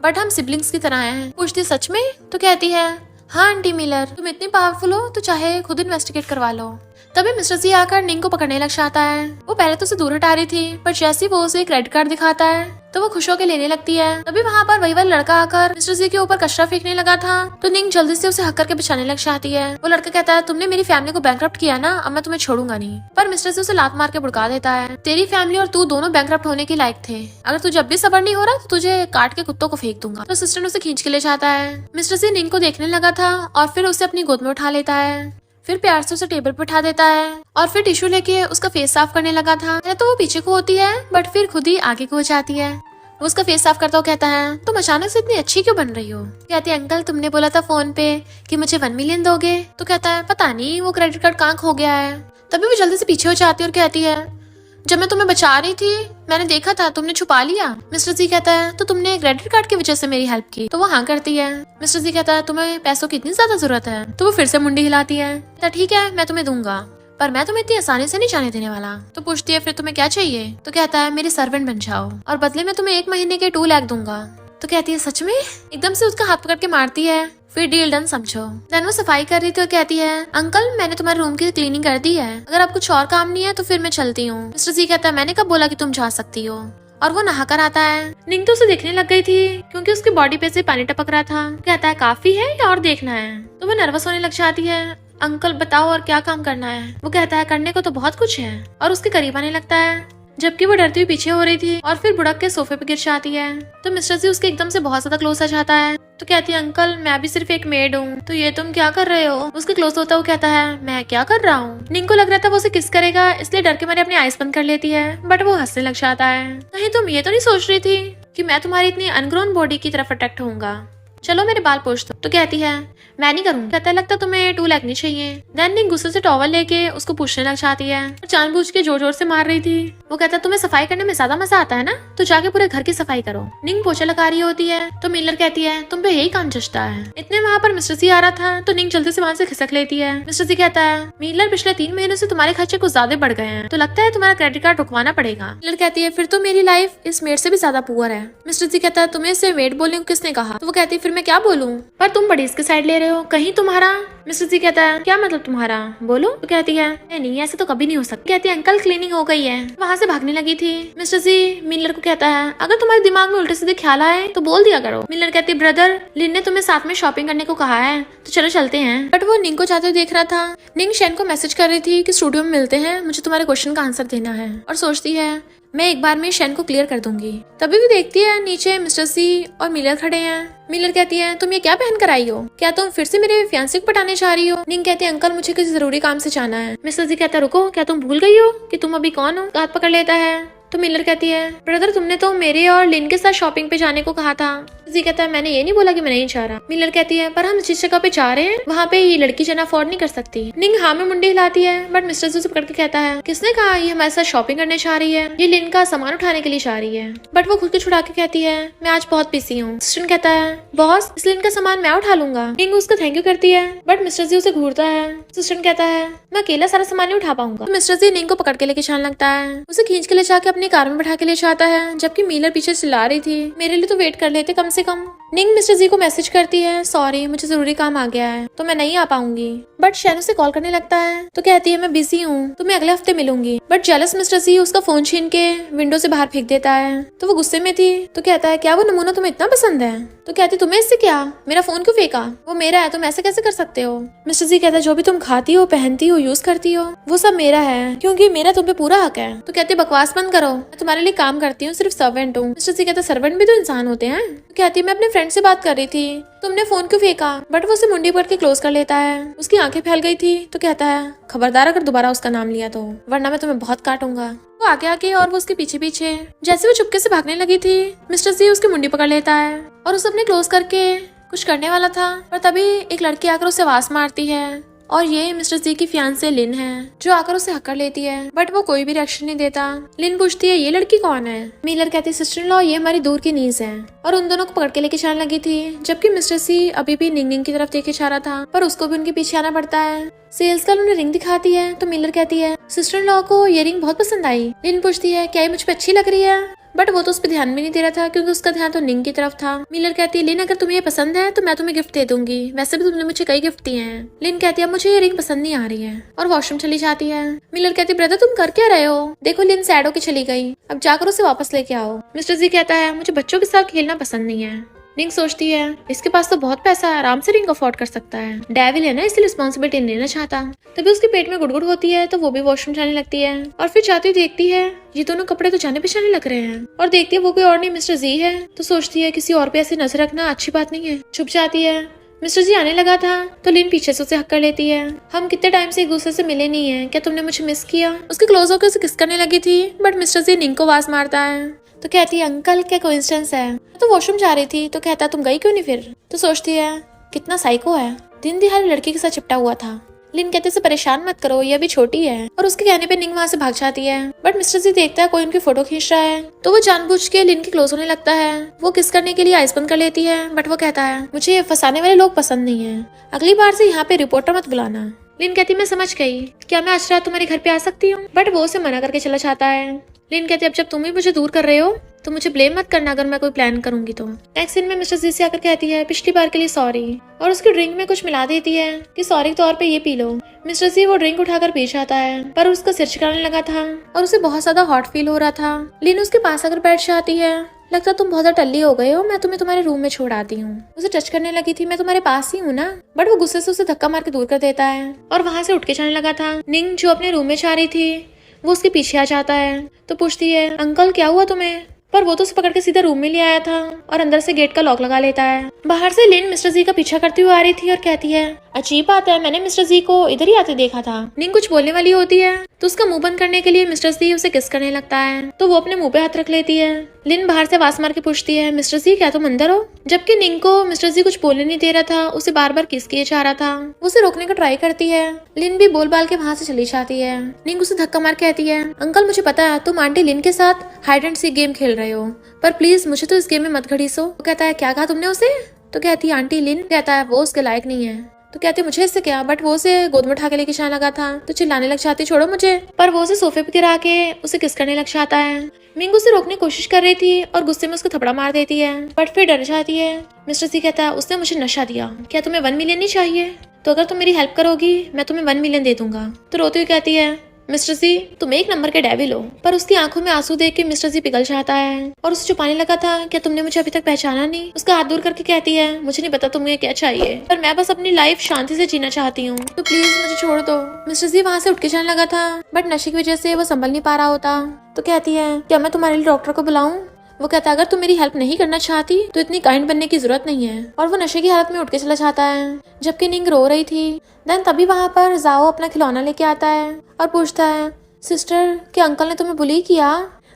बट हम सिबलिंग्स की तरह हैं। पूछती, सच में? तो कहती है, हाँ आंटी मिलर, तुम इतनी पावरफुल हो तो चाहे खुद इन्वेस्टिगेट करवा लो। तभी मिस्टर जी आकर निंग को पकड़ने लग जाता है। वो पहले तो उसे दूर हटा रही थी पर जैसे वो उसे एक क्रेडिट कार्ड दिखाता है तो वो खुश होकर लेने लगती है। तभी वहाँ पर वही वाला लड़का आकर मिस्टर जी के ऊपर कचरा फेंकने लगा था तो निंग जल्दी से उसे हक करके बचाने लग जाती है। वो लड़का कहता है, तुमने मेरी फैमिली को बैंकरप्ट किया ना, अब मैं तुम्हें छोड़ूंगा नहीं। पर मिस्टर जी उसे लात मार के भुड़का देता है, तेरी फैमिली और तू दोनों बैंकरप्ट होने के लायक थे, अगर तू जब भी सबर नहीं हो रहा तो तुझे काट के कुत्तों को फेंक दूंगा। तो सिस्टर उसे खींच के ले जाता है। मिस्टर जी निंग को देखने लगा था और फिर उसे अपनी गोद में उठा लेता है, फिर प्यार से उसे टेबल पर उठा देता है और फिर टिश्यू लेके उसका फेस साफ करने लगा था। तो वो पीछे को होती है बट फिर खुद ही आगे को हो जाती है। वो उसका फेस साफ करता हुआ कहता है, तुम अचानक से इतनी अच्छी क्यों बन रही हो? कहती है, अंकल तुमने बोला था फोन पे कि मुझे 1 मिलियन दोगे। तो कहता है, पता नहीं वो क्रेडिट कार्ड कहाँ खो गया है। तभी वो जल्दी से पीछे हो जाती है और कहती है, जब मैं तुम्हें बचा रही थी मैंने देखा था तुमने छुपा लिया। मिस्टर जी कहता है, तो तुमने क्रेडिट कार्ड की वजह से मेरी हेल्प की? तो वो हाँ करती है। मिस्टर जी कहता है, तुम्हें पैसों की इतनी ज्यादा जरूरत है? तो वो फिर से मुंडी हिलाती है। तो ठीक है मैं तुम्हें दूंगा पर मैं तुम्हें इतनी आसानी से नहीं जाने देने वाला। तो पूछती है, फिर तुम्हें क्या चाहिए? तो कहता है, मेरे सर्वेंट बन जाओ और बदले में तुम्हें 1 महीने के 2 लाख दूंगा। तो कहती है, सच में? एकदम से उसका हाथ पकड़ के मारती है। फिर डील डन समझो। देन वो सफाई कर रही थी और कहती है, अंकल मैंने तुम्हारे रूम की क्लीनिंग कर दी है, अगर आप कुछ और काम नहीं है तो फिर मैं चलती हूँ। मिस्टर जी कहता है, मैंने कब बोला कि तुम जा सकती हो? और वो नहाकर आता है। निंग तो उसे देखने लग गई थी क्योंकि उसकी बॉडी पे से पानी टपक रहा था। कहता है, काफी है या और देखना है? तो वो नर्वस होने लग जाती है। अंकल बताओ और क्या काम करना है? वो कहता है, करने को तो बहुत कुछ है और उसके करीब आने लगता है। जबकि वो डरती हुई पीछे हो रही थी और फिर बुड़क के सोफे पे गिर जाती है। तो मिस्टर जी उसके एकदम से बहुत ज्यादा क्लोज आ जाता है। तो कहती है अंकल मैं भी सिर्फ एक मेड हूँ, तो ये तुम क्या कर रहे हो। उसके क्लोज होता वो कहता है मैं क्या कर रहा हूँ। निंग को लग रहा था वो उसे किस करेगा, इसलिए डर के मारे अपनी आइज बंद कर लेती है, बट वो हंसने लग जाता है। कहीं तुम ये तो नहीं सोच रही थी कि मैं तुम्हारी इतनी अनग्रोन बॉडी की तरफ अट्रैक्ट होऊंगा। चलो मेरे बाल पोंछ दो। तो कहती है मैं नहीं करूंगी। कहता है लगता तुम्हें टू लैक नहीं चाहिए। देन निंग गुस्से से टॉवल लेके उसको पूछने लग जाती है और जानबूझ के जोर जोर से मार रही थी। वो कहता है तुम्हें सफाई करने में ज्यादा मजा आता है ना, तो जाके पूरे घर की सफाई करो। निंग पोछा लगा रही होती है तो मिलर कहती है तुम पे यही काम जचता है। इतने वहाँ पर मिस्टर सी आ रहा था तो निंग जल्दी से वहाँ से खिसक लेती है। मिस्टर सी कहता है मिलर पिछले 3 महीनों से तुम्हारे खर्चे कुछ ज्यादा बढ़ गए हैं, तो लगता है तुम्हारा क्रेडिट कार्ड रुकवाना पड़ेगा। मिलर कहती है फिर तो मेरी लाइफ इस मेड से भी ज्यादा पुअर है। मिस्टर सी कहता है तुम्हें इसे मेड बोलने को किसने कहा। तो वो कहती है फिर मैं क्या बोलूँ, पर तुम बड़ी इसके साइड ले रहे हो, कहीं तुम्हारा। मिस्टर जी कहता है क्या मतलब तुम्हारा, बोलो। तो कहती है नहीं ऐसे तो कभी नहीं हो सकता। कहती है अंकल क्लीनिंग हो गई है। वहाँ से भागने लगी थी। मिस्टर जी मिलर को कहता है अगर तुम्हारे दिमाग में उल्टे सीधे ख्याल आए तो बोल दिया करो। मिलर कहती है ब्रदर लिन ने तुम्हें साथ में शॉपिंग करने को कहा है, तो चलो चलते हैं। बट वो निंग को जाते हुए देख रहा था। निंग शेन को मैसेज कर रही थी कि स्टूडियो में मिलते हैं, मुझे तुम्हारे क्वेश्चन का आंसर देना है, और सोचती है मैं एक बार में शेन को क्लियर कर दूंगी। तभी भी देखती है नीचे मिस्टर सी और मिलर खड़े हैं। मिलर कहती है तुम ये क्या पहन कर आई हो, क्या तुम फिर से मेरे फियांसे को पटाने जा रही हो। निंग कहती है अंकल मुझे किसी जरूरी काम से जाना है। मिस्टर जी कहता है रुको, क्या तुम भूल गई हो कि तुम अभी कौन हो। हाथ पकड़ लेता है। तो मिलर कहती है ब्रदर तुमने तो मेरे और लिन के साथ शॉपिंग पे जाने को कहा था। जी कहता है मैंने ये नहीं बोला कि मैं नहीं जा रहा। मिलर कहती है पर हम जिस जगह पे जा रहे हैं वहाँ पे ये लड़की जना अफोर्ड नहीं कर सकती। निंग हाँ में मुंडी हिलाती है, बट मिस्टर जी उसे पकड़ के कहता है किसने कहा ये हमारे साथ शॉपिंग करने जा रही है, ये लिन का सामान उठाने के लिए जा रही है। बट वो खुद को छुड़ा के कहती है मैं आज बहुत बिजी हूँ। सिस्टन कहता है बॉस इस लिन का सामान मैं उठा लूंगा। निंग उसका थैंक यू करती है, बट मिस्टर जी उसे घूरता है। सिस्टन कहता है मैं अकेला सारा सामान नहीं उठा पाऊंगा। तो मिस्टर जी निंग को पकड़ के लेके जाने लगता है, उसे खींच के ले जाके अपनी कार में बैठा के ले जाता है, जबकि मिलर पीछे चिल्ला रही थी मेरे लिए तो वेट कर लेते कम से कम। निंग मिस्टर जी को मैसेज करती है सॉरी मुझे जरूरी काम आ गया है तो मैं नहीं आ पाऊंगी। बट शैन उसे कॉल करने लगता है तो कहती है मैं बिजी हूँ तो मैं अगले हफ्ते मिलूंगी। बट जेलस मिस्टर जी उसका फोन छीन के विंडो से बाहर फेंक देता है। तो वो गुस्से में थी तो कहता है क्या वो नमूना तुम्हें इतना पसंद है। तो कहती तुम्हें इससे क्या, मेरा फोन क्यों फेंका, वो मेरा है तुम ऐसे कैसे कर सकते हो। मिस्टर जी कहता है जो भी तुम खाती हो पहनती हो यूज करती हो वो सब मेरा है, क्योंकि मेरा तुम पे पूरा हक है। तो कहती बकवास बंद करो, मैं तुम्हारे लिए काम करती हूँ, सिर्फ सर्वेंट हूँ। मिस्टर जी कहता सर्वेंट भी तो इंसान होते हैं। तो कहती मैं अपने फ्रेंड से बात कर रही थी, तुमने फोन क्यों फेंका। बट वो उसे मुंडी पकड़ के क्लोज कर लेता है, उसकी आंखें फैल गई थी। तो कहता है खबरदार अगर दोबारा उसका नाम लिया तो, वरना मैं तुम्हें बहुत काटूंगा। वो आगे आगे और वो उसके पीछे पीछे। जैसे वो चुपके से भागने लगी थी मिस्टर जी उसकी मुंडी पकड़ लेता है और उसे अपने क्लोज करके कुछ करने वाला था, पर तभी एक लड़की आकर उसे आवाज मारती है और ये मिस्टर जी की फियांसे लिन है जो आकर उसे हक कर लेती है। बट वो कोई भी रिएक्शन नहीं देता। लिन पूछती है ये लड़की कौन है। मिलर कहती है सिस्टर इन लॉ ये हमारी दूर की नीज है, और उन दोनों को पकड़ के लेके जाने लगी थी, जबकि मिस्टर सी अभी भी निंग की तरफ देखे जा रहा था, पर उसको भी उनके पीछे आना पड़ता है। सेल्स गर्ल उन्हें रिंग दिखाती है तो मिलर कहती है सिस्टर इन लॉ को ये रिंग बहुत पसंद आई। लिन पूछती है क्या ये मुझ पे अच्छी लग रही है, बट वो तो उस पर ध्यान भी नहीं दे रहा था क्योंकि उसका ध्यान तो निंग की तरफ था। मिलर कहती है लिन अगर तुम्हें ये पसंद है तो मैं तुम्हें गिफ्ट दे दूंगी, वैसे भी तुमने मुझे कई गिफ्ट दिए हैं। लिन कहती है मुझे ये रिंग पसंद नहीं आ रही है, और वॉशरूम चली जाती है। मिलर कहती है ब्रदर तुम कर क्या रहे हो, देखो लिन सैड होके चली गई, अब जाकर उसे वापस लेके आओ। मिस्टर जी कहता है मुझे बच्चों के साथ खेलना पसंद नहीं है। निंग सोचती है इसके पास तो बहुत पैसा है, आराम से रिंग अफोर्ड कर सकता है, डेविल है ना इसलिए रिस्पॉन्सिबिलिटी नहीं लेना चाहता। तभी उसके पेट में गुड़गुड़ होती है तो वो भी वॉशरूम जाने लगती है, और फिर जाती हुई देखती है ये दोनों कपड़े तो जाने पहचाने लग रहे हैं, और देखती है वो कोई और नहीं मिस्टर जी है। तो सोचती है किसी और पे ऐसी नजर रखना अच्छी बात नहीं है, छुप जाती है। मिस्टर जी आने लगा था तो लिन पीछे से उसे हक कर लेती है। हम कितने टाइम से एक दूसरे से मिले नहीं है, क्या तुमने मुझे मिस किया। उसके क्लोज होकर उसे किस करने लगी थी, बट मिस्टर जी निंग को आवाज मारता है तो कहती है अंकल क्या कोइंसिडेंस है। तो वॉशरूम जा रही थी तो कहता तुम गई क्यों नहीं फिर। तो सोचती है कितना साइको है, दिन दिहाड़े लड़की के साथ चिपटा हुआ था। लिन कहते से परेशान मत करो ये अभी छोटी है, और उसके कहने पे निंग वहाँ से भाग जाती है। बट मिस्टर जी देखता है कोई उनकी फोटो खींच रहा है तो वो जानबूझ के लिन के क्लोज होने लगता है। वो किस करने के लिए आइस बंद कर लेती है, बट वो कहता है मुझे फंसाने वाले लोग पसंद नहीं है, अगली बार से यहाँ पे रिपोर्टर मत बुलाना। लिन कहती मैं समझ गई, क्या मैं आज रात तुम्हारे घर पे आ सकती हूँ। बट वो उसे मना करके चला जाता है। लिन कहती अब जब तुम ही मुझे दूर कर रहे हो तो मुझे ब्लेम मत करना अगर मैं कोई प्लान करूंगी तो। नेक्स्ट सीन में मिस्टर जी से आकर कहती है पिछली बार के लिए सॉरी, और उसकी ड्रिंक में कुछ मिला देती है कि सॉरी के तौर पे ये पी लो। मिस्टर जी वो ड्रिंक उठाकर पी जाता है, पर उसका सिर छिकाने लगा था और उसे बहुत ज्यादा हॉट फील हो रहा था। लिन उसके पास आकर बैठ जाती है, लगता तुम बहुत ज्यादा टल्ली हो गए हो, मैं तुम्हें तुम्हारे रूम में छोड़ आती हूँ। उसे टच करने लगी थी मैं तुम्हारे पास ही हूँ ना, बट वो गुस्से से उसे धक्का मार के दूर कर देता है और वहाँ से उठ के जाने लगा था। निंग जो अपने रूम में जा रही थी वो उसके पीछे आ जाता है तो पूछती है अंकल क्या हुआ तुम्हें, पर वो तो उसे पकड़ के सीधा रूम में ले आया था और अंदर से गेट का लॉक लगा लेता है। बाहर से लिन मिस्टर जी का पीछा करती हुई आ रही थी और कहती है अजीब बात है, मैंने मिस्टर जी को इधर ही आते देखा था। निंग कुछ बोलने वाली होती है तो उसका मुंह बंद करने के लिए मिस्टर जी उसे किस करने लगता है तो वो अपने मुंह पे हाथ रख लेती है। लिन बाहर से आवाज मार के पूछती है मिस्टर जी क्या तुम अंदर हो, जबकि निंग को मिस्टर जी कुछ बोलने नहीं दे रहा था, उसे बार बार किस किए जा रहा था। वो उसे रोकने का ट्राई करती है। लिन भी बोल बाल के वहां से चली जाती है। निंग उसे धक्का मार कहती है अंकल मुझे पता है तुम आंटी लिन के साथ हाइड एंड सीक गेम खेल रहे हो, पर प्लीज मुझे तो इस गेम में मत घड़ीसो। वो कहता है क्या कहा तुमने उसे, तो कहती है आंटी लिन। कहता है वो उसके लायक नहीं है। तो कहते मुझे इससे क्या, बट वो उसे गोद में उठा के लेके जाने लगा था तो चिल्लाने लग जाती छोड़ो मुझे, पर वो उसे सोफे पे गिरा के उसे किस करने लग जाता है। मिंग उसे रोकने की कोशिश कर रही थी और गुस्से में उसको थपड़ा मार देती है, बट फिर डर जाती है। मिस्टर सी कहता है उसने मुझे नशा दिया, क्या तुम्हें 1 मिलियन नहीं चाहिए, तो अगर तुम मेरी हेल्प करोगी मैं तुम्हें 1 मिलियन दे दूंगा। तो रोती हुई कहती है मिस्टर जी तुम एक नंबर के डेविल हो, पर उसकी आंखों में आंसू देख के मिस्टर जी पिघल जाता है और उसे छुपाने लगा था क्या तुमने मुझे अभी तक पहचाना नहीं। उसका हाथ दूर करके कहती है मुझे नहीं पता तुम्हें क्या चाहिए, पर मैं बस अपनी लाइफ शांति से जीना चाहती हूँ, तो प्लीज मुझे छोड़ दो। मिस्टर जी वहाँ से उठ के जाने लगा था, बट नशे की वजह से वो संभल नहीं पा रहा होता। तो कहती है क्या मैं तुम्हारे लिए डॉक्टर को बुलाऊं। वो कहता है अगर तुम मेरी हेल्प नहीं करना चाहती तो इतनी काइंड बनने की जरूरत नहीं है, और वो नशे की हालत में उठ के चला जाता है। जबकि निंग रो रही थी। देन तभी वहाँ पर जाओ अपना खिलौना लेके आता है और पूछता है सिस्टर क्या अंकल ने तुम्हें बुली किया।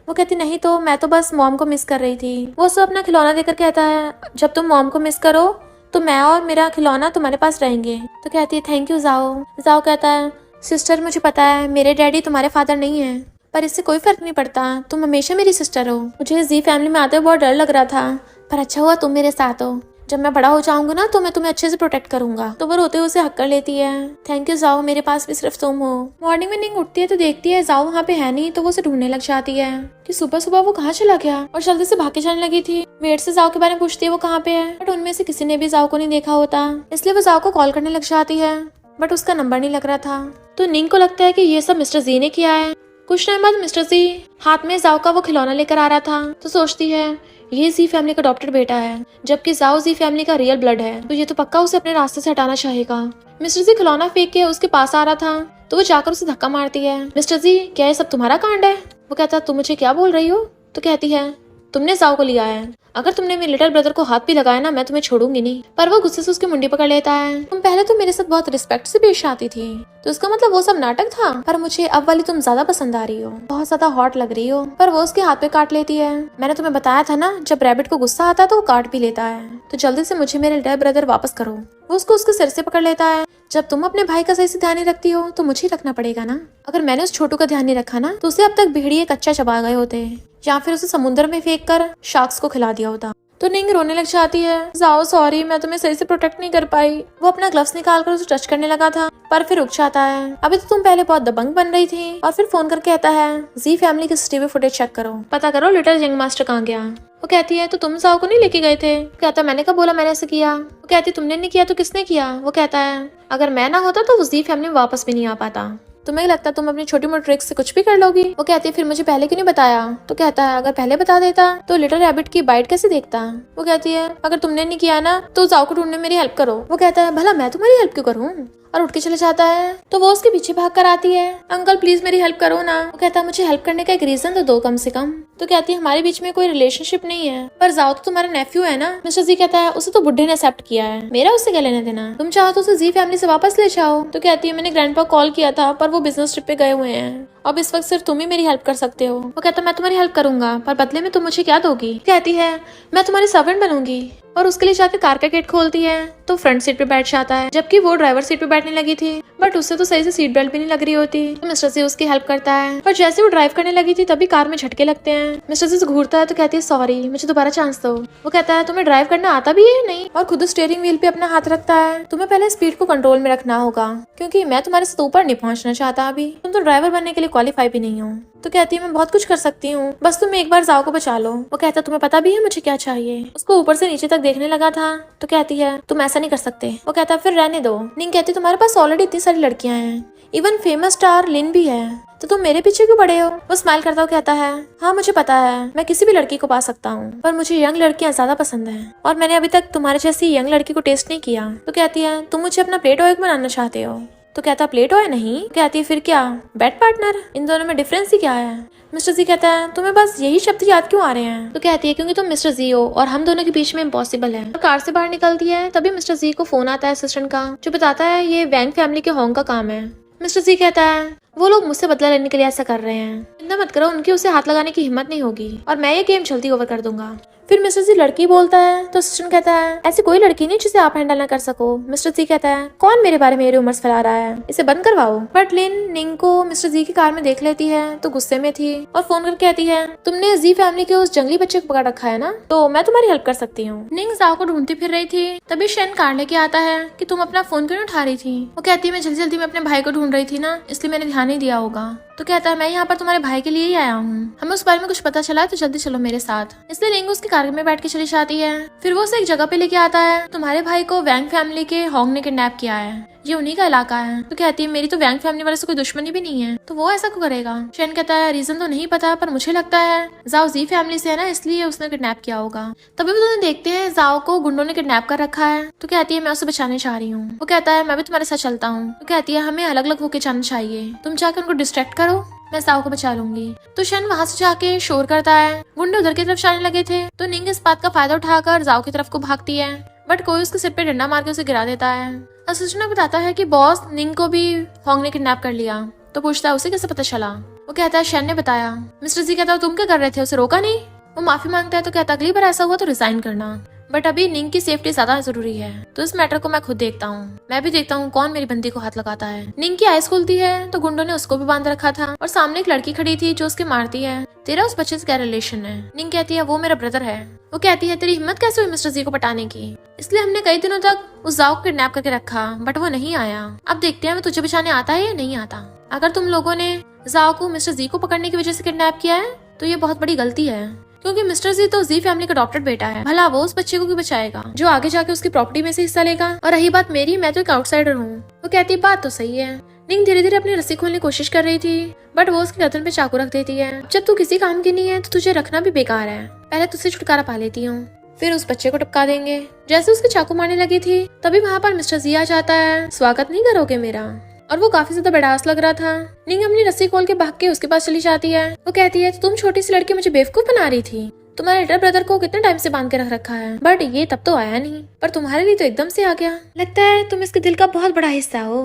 वो कहती नहीं तो मैं तो बस मॉम को मिस कर रही थी। वो उसे अपना खिलौना देकर कहता है जब तुम मॉम को मिस करो तो मैं और मेरा खिलौना तुम्हारे पास रहेंगे। तो कहती है थैंक यू जाओ। जाओ कहता है सिस्टर मुझे पता है मेरे डैडी तुम्हारे फादर नहीं है, पर इससे कोई फर्क नहीं पड़ता, तुम हमेशा मेरी सिस्टर हो। मुझे जी फैमिली में आते हुए बहुत डर लग रहा था, पर अच्छा हुआ तुम मेरे साथ हो। जब मैं बड़ा हो जाऊंगा ना तो मैं तुम्हें अच्छे से प्रोटेक्ट करूंगा। तो वो रोते हुए उसे हक कर लेती है। थैंक यू जाओ, मेरे पास भी सिर्फ तुम हो। मॉर्निंग में निंग उठती है तो देखती है जाओ वहाँ पे है नहीं, तो वो उसे ढूंढने लग जाती है कि सुबह सुबह वो कहाँ चला गया, और जल्दी से भाग के जाने लगी थी। वेट से जाओ के बारे में पूछती है वो कहाँ पे है, बट उनमें से किसी ने भी जाओ को नहीं देखा होता, इसलिए वो जाओ को कॉल करने लग जाती है, बट उसका नंबर नहीं लग रहा था। तो निंग को लगता है कि ये सब मिस्टर जी ने किया है। कुछ टाइम बाद मिस्टर जी हाथ में जाओ का वो खिलौना लेकर आ रहा था, तो सोचती है ये जी फैमिली का अडॉप्टेड बेटा है, जबकि जाओ जी फैमिली का रियल ब्लड है, तो ये तो पक्का उसे अपने रास्ते से हटाना चाहेगा। मिस्टर जी खिलौना फेंक के उसके पास आ रहा था, तो वो जाकर उसे धक्का मारती है। मिस्टर जी क्या ये सब तुम्हारा कांड है। वो कहता है तुम मुझे क्या बोल रही हो। तो कहती है तुमने जाओ को लिया है, अगर तुमने मेरे लिटिल ब्रदर को हाथ भी लगाया ना मैं तुम्हें छोड़ूंगी नहीं। पर वो गुस्से से उसकी मुंडी पकड़ लेता है। तुम पहले तो मेरे साथ बहुत रिस्पेक्ट से पेश आती थी, तो इसका मतलब वो सब नाटक था, पर मुझे अब वाली तुम ज्यादा पसंद आ रही हो, बहुत ज्यादा हॉट लग रही हो। पर वो उसके हाथ पे काट लेती है। मैंने तुम्हें बताया था ना जब रैबिट को गुस्सा आता है तो वो काट भी लेता है, तो जल्दी से मुझे मेरे लिटिल ब्रदर वापस करो। वो उसको उसके सिर से पकड़ लेता है। जब तुम अपने भाई का सही से ध्यान नहीं रखती हो तो मुझे रखना पड़ेगा ना। अगर मैंने उस छोटू का ध्यान नहीं रखा ना तो उसे अब तक भेड़िए कच्चा चबा गए होते, या फिर उसे समुद्र में फेंक कर शार्क्स को खिला दिया होता। तो निंग रोने लग जाती है। जाओ सॉरी मैं तुम्हें सही से प्रोटेक्ट नहीं कर पाई। वो अपना ग्लव्स निकाल कर उसे टच करने लगा था, पर फिर रुक जाता है। अभी तो तुम पहले बहुत दबंग बन रही थी। और फिर फोन करके कहता है जी फैमिली की सीसीटीवी फुटेज चेक करो, पता करो लिटिल यंग मास्टर कहाँ गया। वो कहती है तो तुम जाओ को नहीं लेके गए थे। कहता मैंने कब बोला मैंने ऐसे किया। वो कहती तुमने नहीं किया तो किसने किया। वो कहता है अगर मैं ना होता तो वो जी फैमिली में वापस भी नहीं आ पाता। तुम्हें लगता तुम अपनी छोटी मोटी ट्रिक्स से कुछ भी कर लोगी। वो कहती है फिर मुझे पहले क्यों नहीं बताया। तो कहता है अगर पहले बता देता तो लिटिल रैबिट की बाइट कैसे देखता। वो कहती है अगर तुमने नहीं किया ना तो जाओ को ढूंढने मेरी हेल्प करो। वो कहता है भला मैं तुम्हारी हेल्प क्यों करूँ, और उठ के चले जाता है। तो वो उसके पीछे भाग कर आती है। अंकल प्लीज मेरी हेल्प करो ना। वो कहता है मुझे हेल्प करने का एक रीजन तो दो कम से कम। तो कहती है हमारे बीच में कोई रिलेशनशिप नहीं है, पर जाओ तो तुम्हारा नेफ्यू है ना। मिस्टर जी कहता है उसे तो बुड्ढे ने एक्सेप्ट किया है, मेरा उससे क्या लेना देना, तुम चाहो तो उसे जी फैमिली से वापस ले जाओ। तो कहती है मैंने ग्रैंडपा कॉल किया था पर वो बिजनेस ट्रिप पे गए हुए हैं, अब इस वक्त सिर्फ तुम ही मेरी हेल्प कर सकते हो। वो कहता मैं तुम्हारी हेल्प करूंगा पर बदले में तुम मुझे क्या दोगी। कहती है मैं तुम्हारी सर्वेंट बनूंगी, और उसके लिए जाकर कार का गेट खोलती है तो फ्रंट सीट पे बैठ जाता है, जबकि वो ड्राइवर सीट पे बैठने लगी थी, बट उससे तो सही से सीट बेल्ट भी नहीं लग रही होती। तो मिस्टर जी उसकी हेल्प करता है, पर जैसे वो ड्राइव करने लगी थी तभी कार में झटके लगते हैं। मिस्टर जी घूरता है तो कहती है सॉरी मुझे दोबारा चांस दो। वो कहता है तुम्हें ड्राइव करना आता भी है नहीं, और खुद स्टीयरिंग व्हील पे अपना हाथ रखता है। तुम्हें पहले स्पीड को कंट्रोल में रखना होगा, क्योंकि मैं तुम्हारे साथ ऊपर नहीं पहुंचना चाहता अभी, तुम तो ड्राइवर बनने के लिए क्वालिफाई भी नहीं हो। तो कहती है मैं बहुत कुछ कर सकती हूँ, बस तुम एक बार जाओ को बचा लो। वो कहता है तुम्हें पता भी है मुझे क्या चाहिए। उसको ऊपर से नीचे तक देखने लगा था। तो कहती है तुम ऐसा नहीं कर सकते। वो कहता है फिर रहने दो। निंग कहती तुम्हारे पास ऑलरेडी इतनी सारी लड़कियां हैं, इवन फेमस स्टार लिन भी है, तो तुम मेरे पीछे क्यों पड़े हो। वो स्माइल करता हुआ कहता है हाँ मुझे पता है मैं किसी भी लड़की को पा सकता हूँ, पर मुझे यंग लड़कियां ज्यादा पसंद है, और मैंने अभी तक तुम्हारे जैसी यंग लड़की को टेस्ट नहीं किया। तो कहती है तुम मुझे अपना प्ले टॉय बनाना चाहते हो। तो कहता प्ले टॉय नहीं। कहती है फिर क्या, बेड पार्टनर। इन दोनों में डिफरेंस ही क्या है। मिस्टर जी कहता है तुम्हें बस यही शब्द याद क्यों आ रहे हैं। तो कहती है क्योंकि तुम मिस्टर जी हो और हम दोनों के बीच में इम्पॉसिबल है। और कार से बाहर निकलती है तभी मिस्टर जी को फोन आता है असिस्टेंट का, जो बताता है ये वैंग फैमिली के होंग का काम है। मिस्टर जी कहता है वो लोग मुझसे बदला लेने के लिए ऐसा कर रहे हैं, चिंता मत करो, उनकी उसे हाथ लगाने की हिम्मत नहीं होगी और मैं ये गेम जल्दी ओवर कर दूंगा। फिर मिस्टर जी लड़की बोलता है तो असिस्टेंट कहता है ऐसी कोई लड़की नहीं जिसे आप हैंडल न कर सको। मिस्टर जी कहता है कौन मेरे बारे में ये रूमर्स फैला रहा है, इसे बंद करवाओ। बट लिन निंग को मिस्टर जी की कार में देख लेती है तो गुस्से में थी और फोन करके कहती है तुमने जी फैमिली के उस जंगली बच्चे को पकड़ रखा है ना, तो मैं तुम्हारी हेल्प कर सकती हूँ। निंग जाओ को ढूंढती फिर रही थी तभी शेन कार लेके आता है कि तुम अपना फोन क्यों नहीं उठा रही थी। वो कहती है मैं जल्दी जल्दी में अपने भाई को ढूंढ रही थी ना, इसलिए मैंने ध्यान नहीं दिया होगा। तो कहता है मैं यहाँ पर तुम्हारे भाई के लिए ही आया हूँ, हमें उस बारे में कुछ पता चला है तो जल्दी चलो मेरे साथ। इसलिए रिंग उसकी कार में बैठ के चली जाती है। फिर वो उसे एक जगह पे लेके आता है, तुम्हारे भाई को वैंग फैमिली के होंग ने किडनैप किया है, ये उन्हीं का इलाका है। तो कहती है मेरी तो वैंग फैमिली वाले से कोई दुश्मनी भी नहीं है, तो वो ऐसा क्यों करेगा। शेन कहता है रीजन तो नहीं पता पर मुझे लगता है जाओ जी फैमिली से है ना, इसलिए उसने किडनैप किया होगा। तभी वो दोनों देखते हैं जाओ को गुंडों ने किडनैप कर रखा है। तो कहती है मैं उसे बचाने चाह रही हूँ। वो कहता है मैं भी तुम्हारे साथ चलता हूँ। तो कहती है हमें अलग अलग होके जाना चाहिए, तुम जाकर उनको डिस्ट्रैक्ट करो, मैं जाओ को बचा लूंगी। तो शन वहाँ से जाके शोर करता है, गुंडे उधर की तरफ जाने लगे थे। तो निंग इस बात का फायदा उठाकर जाओ की तरफ को भागती है, बट कोई उसके सिर पे डंडा मार के उसे गिरा देता है। असिस्टेंट बताता है कि बॉस निंग को भी होंग ने किडनैप कर लिया। तो पूछता है उसे कैसे पता चला। वो कहता है शन ने बताया। मिस्टर जी कहता है तुम क्या कर रहे थे, उसे रोका नहीं। वो माफी मांगता है तो कहता अगली बार ऐसा हुआ तो रिजाइन करना, बट अभी निंग की सेफ्टी ज्यादा जरूरी है, तो इस मैटर को मैं खुद देखता हूँ। मैं भी देखता हूँ कौन मेरी बंदी को हाथ लगाता है। निंग की आइज खुलती है तो गुंडों ने उसको भी बांध रखा था और सामने एक लड़की खड़ी थी जो उसके मारती है। तेरा उस बच्चे से क्या रिलेशन है। निंग कहती है वो मेरा ब्रदर है। वो कहती है तेरी हिम्मत कैसे हुई मिस्टर जी को पटाने की, इसलिए हमने कई दिनों तक उस जाओ को किडनैप करके रखा, बट वो नहीं आया। अब देखते हैं वो तुझे बचाने आता है या नहीं आता। अगर तुम लोगों ने जाओ को मिस्टर जी को पकड़ने की वजह से किडनैप किया है तो ये बहुत बड़ी गलती है, क्योंकि मिस्टर जी तो जी फैमिली का अडॉप्टेड बेटा है। भला वो उस बच्चे को क्यों बचाएगा जो आगे जाके उसकी प्रॉपर्टी में से हिस्सा लेगा। और रही बात मेरी, मैं तो एक आउटसाइडर हूँ। वो कहती है बात तो सही है। निंग धीरे धीरे अपनी रस्सी खोलने की कोशिश कर रही थी, बट वो उसके गर्दन पे चाकू रख देती है। जब तू किसी काम की नहीं है तो तुझे रखना भी बेकार है, पहले तुझसे छुटकारा पा लेती हूँ, फिर उस बच्चे को टपका देंगे। जैसे उसके चाकू मारने लगी थी तभी वहाँ पर मिस्टर जी आ जाता है। स्वागत नहीं करोगे मेरा। और वो काफी ज्यादा बड़ास लग रहा था। निंग अपनी रस्सी खोल के भाग के उसके पास चली जाती है। वो कहती है तुम छोटी सी लड़की मुझे बेवकूफ बना रही थी, तुम्हारे लिटिल ब्रदर को कितने टाइम से बांध के रख रखा है, बट ये तब तो आया नहीं, पर तुम्हारे लिए तो एकदम से आ गया। लगता है तुम इसके दिल का बहुत बड़ा हिस्सा हो।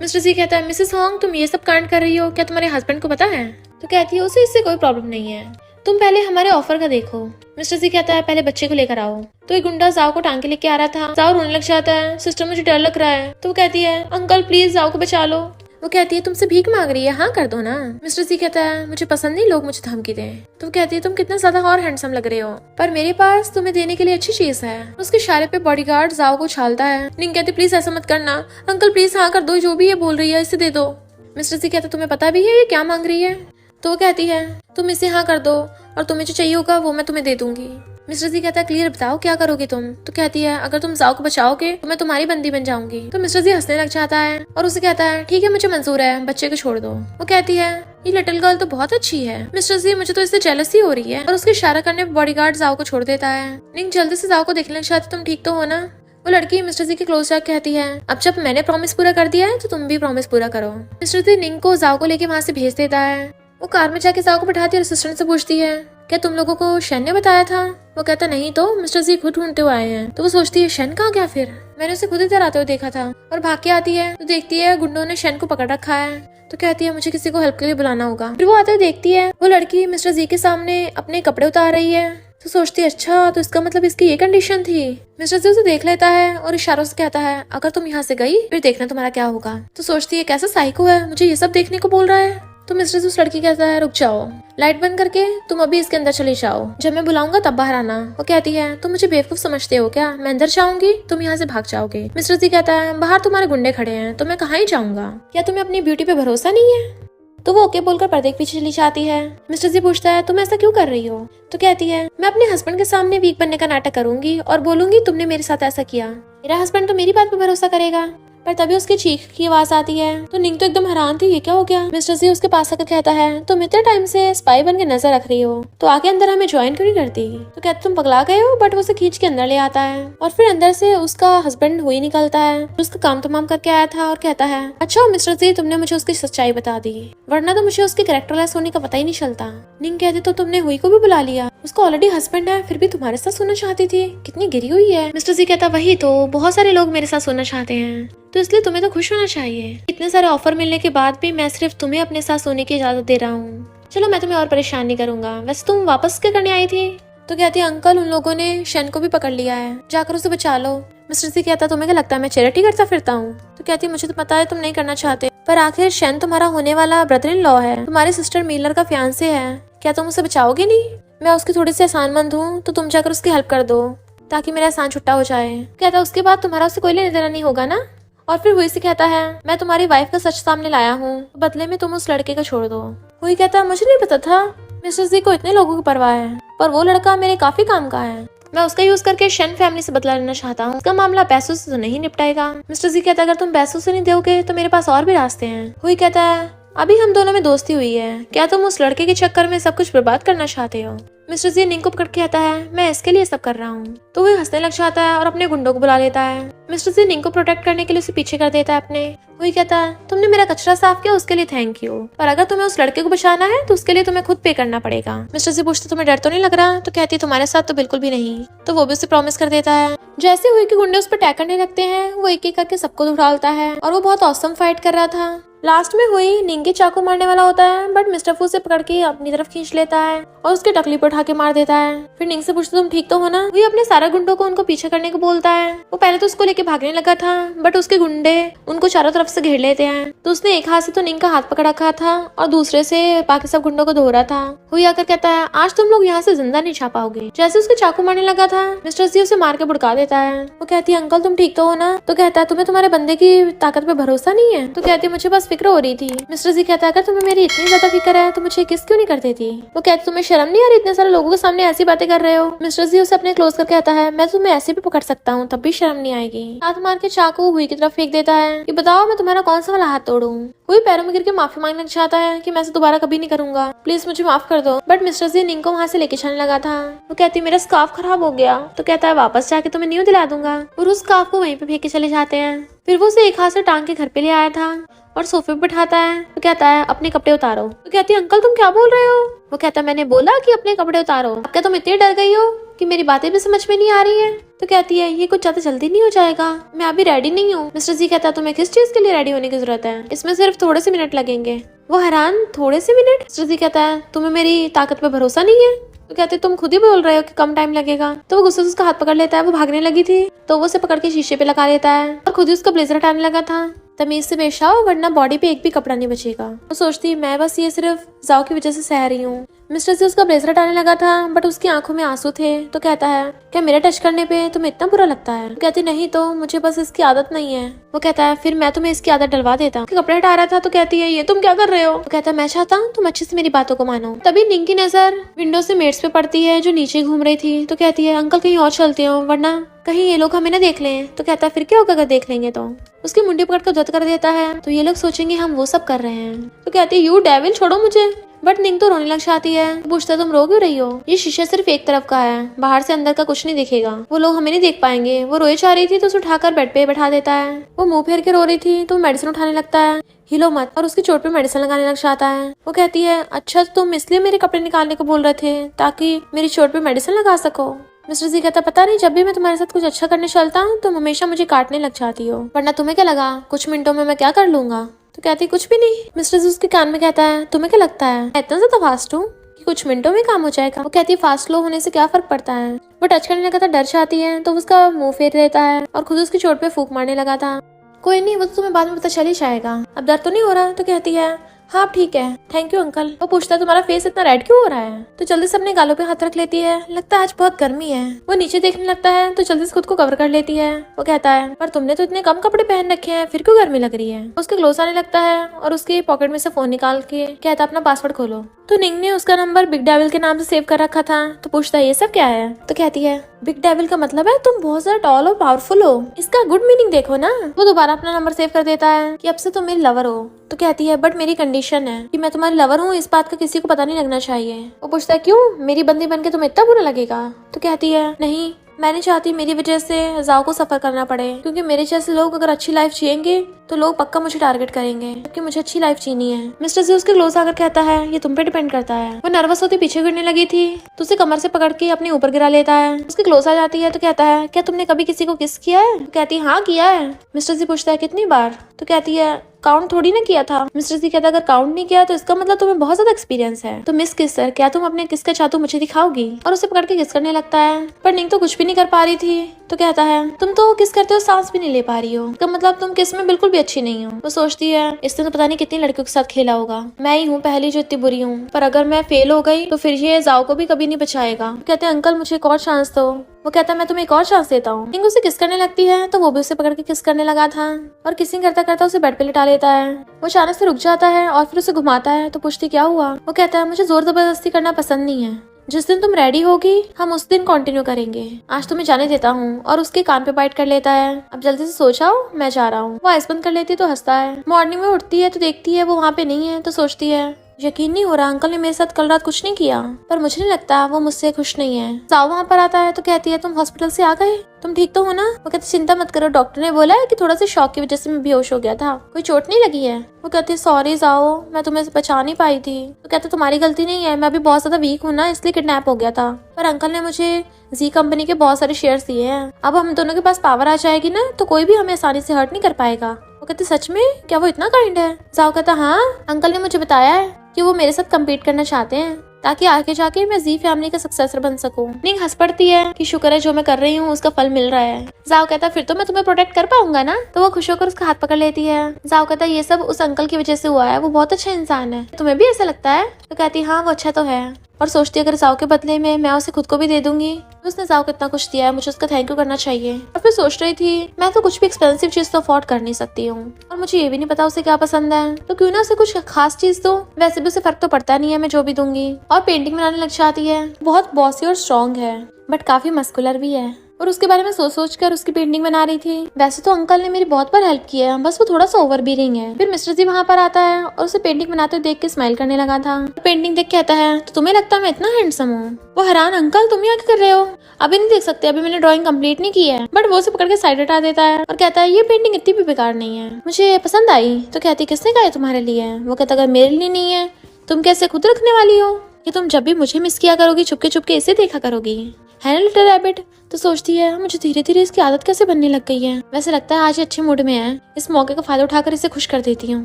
मिस्टर जी कहता है मिसेस होंग तुम ये सब कांड कर रही हो, क्या तुम्हारे हस्बैंड को पता है। तो कहती है उसे इससे कोई प्रॉब्लम नहीं है, तुम पहले हमारे ऑफर का देखो। मिस्टर जी कहता है पहले बच्चे को लेकर आओ। तो एक गुंडा जाओ को टांग के लेके आ रहा था। जाओ रोने लग जाता है, सिस्टर मुझे डर लग रहा है। तो वो कहती है अंकल प्लीज जाओ को बचा लो। वो कहती है तुमसे भीख मांग रही है, हाँ कर दो ना। मिस्टर जी कहता है मुझे पसंद नहीं लोग मुझे धमकी दें। तो वो कहती है तुम कितना ज्यादा और हैंडसम लग रहे हो, पर मेरे पास तुम्हें देने के लिए अच्छी चीज है। उसके इशारे पे बॉडीगार्ड जाओ को उछालता है। निंग कहती प्लीज ऐसा मत करना अंकल, प्लीज हाँ कर दो, जो भी ये बोल रही है इसे दे दो। मिस्टर जी कहता तुम्हें पता भी है ये क्या मांग रही है। तो वो कहती है तुम इसे हाँ कर दो और तुम्हें जो चाहिए होगा वो मैं तुम्हें दे दूंगी। मिस्टर जी कहता है क्लियर बताओ क्या करोगे तुम। तो कहती है अगर तुम जाओ को बचाओगे तो मैं तुम्हारी बंदी बन जाऊंगी। तो मिस्टर जी हंसने लग जाता है और उसे कहता है ठीक है मुझे मंजूर है, बच्चे को छोड़ दो। वो कहती है ये लिटिल गर्ल तो बहुत अच्छी है मिस्टर जी, मुझे तो इससे जेलसी हो रही है। और उसके इशारा करने पर बॉडीगार्ड जाओ को छोड़ देता है। निंग जल्दी से जाओ को देखने लग जाती तुम ठीक तो हो ना। वो लड़की मिस्टर जी के क्लोज जाकर कहती है अब जब मैंने प्रॉमिस पूरा कर दिया है तो तुम भी प्रॉमिस पूरा करो। मिस्टर जी निंग को जाओ को लेके वहाँ से भेज देता है। वो कार में जाके जाओ को बैठाती है और असिस्टेंट से पूछती है क्या तुम लोगों को शन ने बताया था। वो कहता नहीं तो मिस्टर जी खुद ढूंढते हुए आए हैं। तो वो सोचती है शन कहाँ गया, फिर मैंने उसे खुद इधर आते हुए देखा था। और भाग के आती है तो देखती है गुंडों ने शन को पकड़ रखा है। तो कहती है मुझे किसी को हेल्प के लिए बुलाना होगा। फिर वो आते हुए देखती है वो लड़की मिस्टर जी के सामने अपने कपड़े उतार रही है। तो सोचती है अच्छा तो इसका मतलब इसकी ये कंडीशन थी। मिस्टर जी उसे देख लेता है और इशारों से कहता है अगर तुम यहाँ से गई फिर देखना तुम्हारा क्या होगा। तो सोचती है कैसा साइको है, मुझे ये सब देखने को बोल रहा है। तो मिस्टर जी उस लड़की कहता है रुक जाओ, लाइट बंद करके तुम अभी इसके अंदर चले जाओ, जब मैं बुलाऊंगा तब बाहर आना। वो कहती है तुम मुझे बेवकूफ समझते हो क्या, मैं अंदर जाऊंगी तुम यहाँ से भाग जाओगे। मिस्टर जी कहता है बाहर तुम्हारे गुंडे खड़े हैं तो मैं कहाँ ही जाऊंगा, क्या तुम्हें अपनी ब्यूटी पे भरोसा नहीं है। तो वो ओके बोलकर पर्दे के पीछे चली जाती है। मिस्टर जी पूछता है तुम ऐसा क्यों कर रही हो। तो कहती है मैं अपने हस्बैंड के सामने वीक बनने का नाटक करूंगी और बोलूंगी तुमने मेरे साथ ऐसा किया, मेरा हस्बैंड तो मेरी बात पे भरोसा करेगा। पर तभी उसकी चीख की आवाज आती है। तो निंग तो एकदम हैरान थी, ये क्या हो गया। मिस्टर जी उसके पास आकर कहता है तुम इतने टाइम से स्पाई बन के नजर रख रही हो, तो आके अंदर हमें ज्वाइन क्यों नहीं करती। तो कहते तुम पगला गए हो, बट वो उसे खींच के अंदर ले आता है और फिर अंदर से उसका हस्बैंड हुई निकलता है, उसका काम तमाम करके आया था और कहता है अच्छा मिस्टर जी तुमने मुझे उसकी सच्चाई बता दी, वरना तो मुझे उसके कैरेक्टरलेस होने का पता ही नहीं चलता। निंग कहती तो तुमने हुई को भी बुला लिया, उसका ऑलरेडी हस्बैंड है, फिर भी तुम्हारे साथ सोना चाहती थी, कितनी गिरी हुई है। मिस्टर जी कहता वही तो, बहुत सारे लोग मेरे साथ सोना चाहते हैं, तो इसलिए तुम्हें तो खुश होना चाहिए। इतने सारे ऑफर मिलने के बाद भी मैं सिर्फ तुम्हें अपने साथ सोने की इजाजत दे रहा हूँ। चलो मैं तुम्हें और परेशान नहीं करूंगा। वैसे तुम वापस क्या करने आई थी। तो कहती अंकल उन लोगों ने शन को भी पकड़ लिया है, जाकर उसे बचा लो। मिस्टर जी कहता तुम्हें क्या लगता है मैं चैरिटी करता फिरता हूँ। तो कहती मुझे तो पता है तुम नहीं करना चाहते, पर आखिर शन तुम्हारा होने वाला ब्रदर इन लॉ है, तुम्हारी सिस्टर मिलर का फियांसे है, क्या तुम उसे बचाओगे नहीं। मैं उसकी थोड़ी सी एहसानमंद हूँ, तो तुम जाकर उसकी हेल्प कर दो ताकि मेरा एहसान छुट्टा हो जाए। कहता उसके बाद तुम्हारा उससे कोई लेना देना नहीं होगा ना। और फिर हुई से कहता है मैं तुम्हारी वाइफ का सच सामने लाया हूँ, बदले में तुम उस लड़के को छोड़ दो। हुई कहता मुझे नहीं पता था मिस्टर जी को इतने लोगों की परवाह है, पर वो लड़का मेरे काफी काम का है, मैं उसका यूज करके शन फैमिली से बदला लेना चाहता हूँ, उसका मामला पैसों से तो नहीं निपटाएगा। मिस्टर जी कहता अगर तुम पैसों से नहीं दोगे तो मेरे पास और भी रास्ते हैं। हुई कहता है अभी हम दोनों में दोस्ती हुई है, क्या तुम उस लड़के के चक्कर में सब कुछ बर्बाद करना चाहते हो। मिस्टर जी निंग को पकड़ के कहता है मैं इसके लिए सब कर रहा हूँ। तो वो हंसने लग जाता है और अपने गुंडों को बुला लेता है। मिस्टर जी निंग को प्रोटेक्ट करने के लिए उसे पीछे कर देता है अपने। वही कहता है तुमने मेरा कचरा साफ किया उसके लिए थैंक यू, पर अगर तुम्हें उस लड़के को बचाना है तो उसके लिए तुम्हें खुद पे करना पड़ेगा। मिस्टर जी पूछते तुम्हें डर तो नहीं लग रहा। तो कहती है तुम्हारे साथ तो बिल्कुल भी नहीं। तो वो भी उसे प्रॉमिस कर देता है। जैसे हुई के गुंडे उस पर अटैक करने लगते हैं, वो एक एक करके सबको उठाता है और वो बहुत औसम फाइट कर रहा था। लास्ट में हुई निंग के चाकू मारने वाला होता है, बट मिस्टर फू से पकड़ के अपनी तरफ खींच लेता है और उसके टकली पर उठा के मार देता है। फिर निंग से पूछता तुम ठीक तो हो ना। वही अपने सारे गुंडों को उनको पीछे करने को बोलता है। वो पहले तो उसको लेके भागने लगा था, बट उसके गुंडे उनको चारों तरफ से घेर लेते हैं। तो उसने एक हाथ से तो निंग का हाथ पकड़ रखा था और दूसरे से बाकी सब गुंडों को धो रहा था। हुई आकर कहता है आज तुम लोग यहाँ से जिंदा नहीं छा पाओगे। जैसे उसके चाकू मारने लगा था, मिस्टर जी उसे मार के भुड़का देता है। वो कहती है अंकल तुम ठीक तो हो ना। तो कहता है तुम्हें तुम्हारे बंदे की ताकत पे भरोसा नहीं है। तो कहती है मुझे बस फिक्र हो रही थी। मिस्टर जी कहता है अगर तुम्हें मेरी इतनी ज्यादा फिक्र है तो मुझे किस क्यों नहीं कर देती। वो कहती तुम्हें शर्म नहीं आ रही इतने सारे लोगों के सामने ऐसी बातें कर रहे हो। मिस्टर जी उसे अपने क्लोज कर कहता है मैं तुम्हें ऐसे भी पकड़ सकता हूँ तब भी शर्म नहीं आएगी। हाथ मार के चाकू हुई की तरफ फेंक देता है कि बताओ मैं तुम्हारा कौन सा वाला हाथ तोड़ूं। हुई पैरों में गिर के माफी मांगना चाहता है कि मैं इसे दोबारा कभी नहीं करूंगा, प्लीज मुझे माफ कर दो। बट मिस्टर जी निंग को वहाँ से लेके जाने लगा था। वो कहती मेरा स्कार्फ खराब हो गया। तो कहता है वापस जाके तुम्हें न्यू दिला दूंगा, और उस स्कार्फ को वहीं पे फेंक के चले जाते हैं। फिर वो उसे एक हाथ से टांग के घर पे ले आया था और सोफे पे बिठाता है। तो कहता है अपने कपड़े उतारो। तो कहती है अंकल तुम क्या बोल रहे हो। वो कहता है मैंने बोला कि अपने कपड़े उतारो, क्या तुम इतनी डर गई हो कि मेरी बातें भी समझ में नहीं आ रही है। तो कहती है ये कुछ ज्यादा जल्दी नहीं हो जाएगा, मैं अभी रेडी नहीं हूँ। मिस्टर जी कहता है तुम्हें किस चीज के लिए रेडी होने की जरूरत है, इसमें सिर्फ थोड़े से मिनट लगेंगे। वो हैरान थोड़े से मिनट। मिस्टर जी कहता है तुम्हें मेरी ताकत पे भरोसा नहीं है। तो कहते तुम खुद ही बोल रहे हो कि कम टाइम लगेगा। तो वो गुस्से से उसका हाथ पकड़ लेता है। वो भागने लगी थी तो वो उसे पकड़ के शीशे पे लगा लेता है और खुद ही उसका ब्लेजर हटाने लगा था। तमीज से पेश आओ वरना बॉडी पे एक भी कपड़ा नहीं बचेगा। वो सोचती मैं बस ये सिर्फ जाओ की वजह से सह रही हूँ। मिस्टर जी उसका ब्लेजर हटाने लगा था, बट उसकी आंखों में आंसू थे। तो कहता है क्या मेरे टच करने पे तुम्हें इतना बुरा लगता है। तो कहती नहीं तो मुझे बस इसकी आदत नहीं है। वो कहता है फिर मैं तुम्हें इसकी आदत डलवा देता हूँ। कपड़े हटा रहा था तो कहती है ये तुम क्या कर रहे हो। तो कहता है मैं चाहता हूँ तुम अच्छे से मेरी बातों को मानो। तभी निंग की नजर विंडो से मेट्स पे पड़ती है जो नीचे घूम रही थी। तो कहती है अंकल कहीं और चलते हो वरना कहीं ये लोग हमें ना देख लें। तो कहता है फिर क्या होगा अगर देख लेंगे तो। उसकी मुंडी पकड़ कर दर्द कर देता है तो ये लोग सोचेंगे हम वो सब कर रहे हैं। तो कहती है यू डेविल छोड़ो मुझे। बट निंग तो रोने लग जाती है। पूछता तुम रो क्यों रही हो। ये शीशा सिर्फ एक तरफ का है, बाहर से अंदर का कुछ नहीं दिखेगा, वो लोग हमें नहीं देख पाएंगे। वो रोए चाह रही थी तो उसे उठाकर बेड पे बैठा देता है। वो मुंह फेर के रो रही थी तो मेडिसिन उठाने लगता है, हिलो मत, और उसकी चोट पे मेडिसिन लगाने लग जाता है। वो कहती है अच्छा तो तुम इसलिए मेरे कपड़े निकालने को बोल रहे थे ताकि मेरी चोट पे मेडिसिन लगा सको। मिस्टर जी कहता पता नहीं जब भी मैं तुम्हारे साथ कुछ अच्छा करने चलता हूँ तुम हमेशा मुझे काटने लग जाती हो, वरना तुम्हें क्या लगा कुछ मिनटों में मैं क्या कर लूंगा। तो कहती कुछ भी नहीं। मिस्टर जी उसके कान में कहता है तुम्हें क्या लगता है मैं इतना ज्यादा फास्ट हूँ कि कुछ मिनटों में काम हो जाएगा। वो कहती है फास्ट लो होने से क्या फर्क पड़ता है। वो टच करने लगा था, डर जाती है तो उसका मुंह फेर देता है और खुद उसकी चोट पे फूंक मारने लगा था। कोई नहीं वो तो तुम्हें बाद में पता चल ही जाएगा, अब दर्द तो नहीं हो रहा। तो कहती है हाँ ठीक है थैंक यू अंकल। वो पूछता है तुम्हारा फेस इतना रेड क्यों हो रहा है। तो जल्दी से अपने गालों पे हाथ रख लेती है, लगता है आज बहुत गर्मी है। वो नीचे देखने लगता है तो जल्दी से खुद को कवर कर लेती है। वो कहता है पर तुमने तो इतने कम कपड़े पहन रखे हैं फिर क्यों गर्मी लग रही है। उसके क्लोज आने लगता है और उसके पॉकेट में से फोन निकाल के कहता अपना पासवर्ड खोलो। तो निंग ने उसका नंबर बिग डेविल के नाम से सेव कर रखा था। तो पूछता है ये सब क्या है। तो कहती है बिग डेविल का मतलब है तुम बहुत ज्यादा टॉल और पावरफुल हो। इसका गुड मीनिंग देखो ना। वो दोबारा अपना नंबर सेव कर देता है कि अब से तुम मेरी लवर हो। तो कहती है बट मेरी कंडीशन है कि मैं तुम्हारी लवर हूँ, इस बात का किसी को पता नहीं लगना चाहिए। वो पूछता है क्यों, मेरी बंदी बन के तुम्हें इतना बुरा लगेगा। तो कहती है नहीं, मैं नहीं चाहती मेरी वजह से जाओ को सफर करना पड़े, क्योंकि मेरे जैसे लोग अगर अच्छी लाइफ जिएंगे तो लोग पक्का मुझे टारगेट करेंगे, क्योंकि मुझे अच्छी लाइफ जीनी है। मिस्टर जी उसके क्लोज आकर कहता है ये तुम पे डिपेंड करता है। वो नर्वस होती पीछे गिरने लगी थी तो उसे कमर से पकड़ के अपने ऊपर गिरा लेता है। उसके क्लोज आ जाती है तो कहता है क्या तुमने कभी किसी को किस किया है। तो कहती है हाँ किया है। मिस्टर जी पूछता है कितनी बार। तो कहती है काउंट थोड़ी ना किया था। मिस्टर जी कहता है अगर काउंट नहीं किया तो इसका मतलब तुम्हें बहुत ज्यादा एक्सपीरियंस है। तो मिस किसर क्या तुम अपने किस का चातु मुझे दिखाओगी। और उसे पकड़ के किस करने लगता है, पर निंग तो कुछ भी नहीं कर पा रही थी। तो कहता है तुम तो किस करते हो सांस भी नहीं ले पा रही हो, इसका मतलब तुम किस में बिल्कुल भी अच्छी नहीं हो। वो सोचती है इसने तो पता नहीं कितनी लड़कियों के साथ खेला होगा, मैं ही हूँ पहली जो इतनी बुरी हूँ, पर अगर मैं फेल हो गई तो फिर ये जाओ को भी कभी नहीं बचाएगा। कहते हैं अंकल मुझे एक और चांस दो। वो कहता है मैं तुम्हें एक और चांस देता हूँ। निंग उसे किस करने लगती है तो वो भी उसे पकड़ के किस करने लगा था और किसिंग करता करता उसे बेड पे लिटा लेता है। वो अचानक से रुक जाता है और फिर उसे घुमाता है तो पूछती क्या हुआ। वो कहता है मुझे जोर जबरदस्ती करना पसंद नहीं है, जिस दिन तुम रेडी होगी हम उस दिन कंटिन्यू करेंगे, आज तुम्हें जाने देता हूँ। और उसके कान पे बाइट कर लेता है अब जल्दी से सो जाओ मैं जा रहा हूँ। वो आइस बंद कर लेती तो हंसता है। मॉर्निंग में उठती है तो देखती है वो वहाँ पे नहीं है तो सोचती है यकीन नहीं हो रहा अंकल ने मेरे साथ कल रात कुछ नहीं किया, पर मुझे नहीं लगता वो मुझसे खुश नहीं है। जाओ वहाँ पर आता है तो कहती है तुम हॉस्पिटल से आ गए, तुम ठीक तो हो ना। वो कहती चिंता मत करो, डॉक्टर ने बोला है कि थोड़ा सा शॉक की वजह से मैं बेहोश हो गया था, कोई चोट नहीं लगी है। वो कहती सॉरी जाओ मैं तुम्हें बचा नहीं पाई थी। तो कहते तुम्हारी गलती नहीं है, मैं भी बहुत ज्यादा वीक हूँ ना इसलिए किडनैप हो गया था, पर अंकल ने मुझे जी कंपनी के बहुत सारे शेयर्स दिए हैं, अब हम दोनों के पास पावर आ जाएगी ना तो कोई भी हमें आसानी से हर्ट नहीं कर पाएगा। वो कहते सच में क्या वो इतना काइंड है। जाओ कहता हाँ अंकल ने मुझे बताया है कि वो मेरे साथ कम्पीट करना चाहते हैं ताकि आगे जाके मैं जी फैमिली का सक्सेसर बन सकूं। निंग हंस पड़ती है कि शुक्र है जो मैं कर रही हूँ उसका फल मिल रहा है। जाओ कहता फिर तो मैं तुम्हें प्रोटेक्ट कर पाऊंगा ना। तो वो खुश होकर उसका हाथ पकड़ लेती है। जाओ कहता ये सब उस अंकल की वजह से हुआ है, वो बहुत अच्छा इंसान है, तुम्हें भी ऐसा लगता है। तो कहती हाँ वो अच्छा तो है, और सोचती अगर जाओ के बदले में मैं उसे खुद को भी दे दूंगी तो उसने जाओ को इतना कुछ दिया है, मुझे उसका थैंक यू करना चाहिए। और फिर सोच रही थी मैं तो कुछ भी एक्सपेंसिव चीज तो अफोर्ड कर नहीं सकती हूँ और मुझे ये भी नहीं पता उसे क्या पसंद है, तो क्यों ना उसे कुछ खास चीज दो, वैसे भी उसे फर्क तो पड़ता नहीं है मैं जो भी दूंगी। और पेंटिंग बनाने लग जाती है। बहुत बॉसी और स्ट्रॉन्ग है बट काफी मस्कुलर भी है और उसके बारे में सोच कर उसकी पेंटिंग बना रही थी। वैसे तो अंकल ने मेरी बहुत बार हेल्प की है, बस वो थोड़ा सा ओवर बीरिंग है। फिर मिस्टर जी वहाँ पर आता है और उसे पेंटिंग बनाते हुए देख के स्माइल करने लगा था। पेंटिंग देख के कहता है तो तुम्हें लगता है मैं इतना हैंडसम हूँ। वो हैरान अंकल तुम यहाँ क्या कर रहे हो, अभी नहीं देख सकते, अभी मैंने ड्राइंग कंप्लीट नहीं की है। बट वो उसे पकड़ के साइड हटा देता है और कहता है ये पेंटिंग इतनी भी बेकार नहीं है, मुझे पसंद आई। तो कहती किसने कहा तुम्हारे लिए। वो कहता अगर मेरे लिए नहीं है तुम कैसे खुद रखने वाली हो कि तुम जब भी मुझे मिस किया करोगी चुपके चुपके इसे देखा करोगी, है ना लिटिल रैबिट। तो सोचती है मुझे धीरे धीरे इसकी आदत कैसे बनने लग गई है। वैसे लगता है आज ये अच्छे मूड में है, इस मौके का फायदा उठाकर इसे खुश कर देती हूँ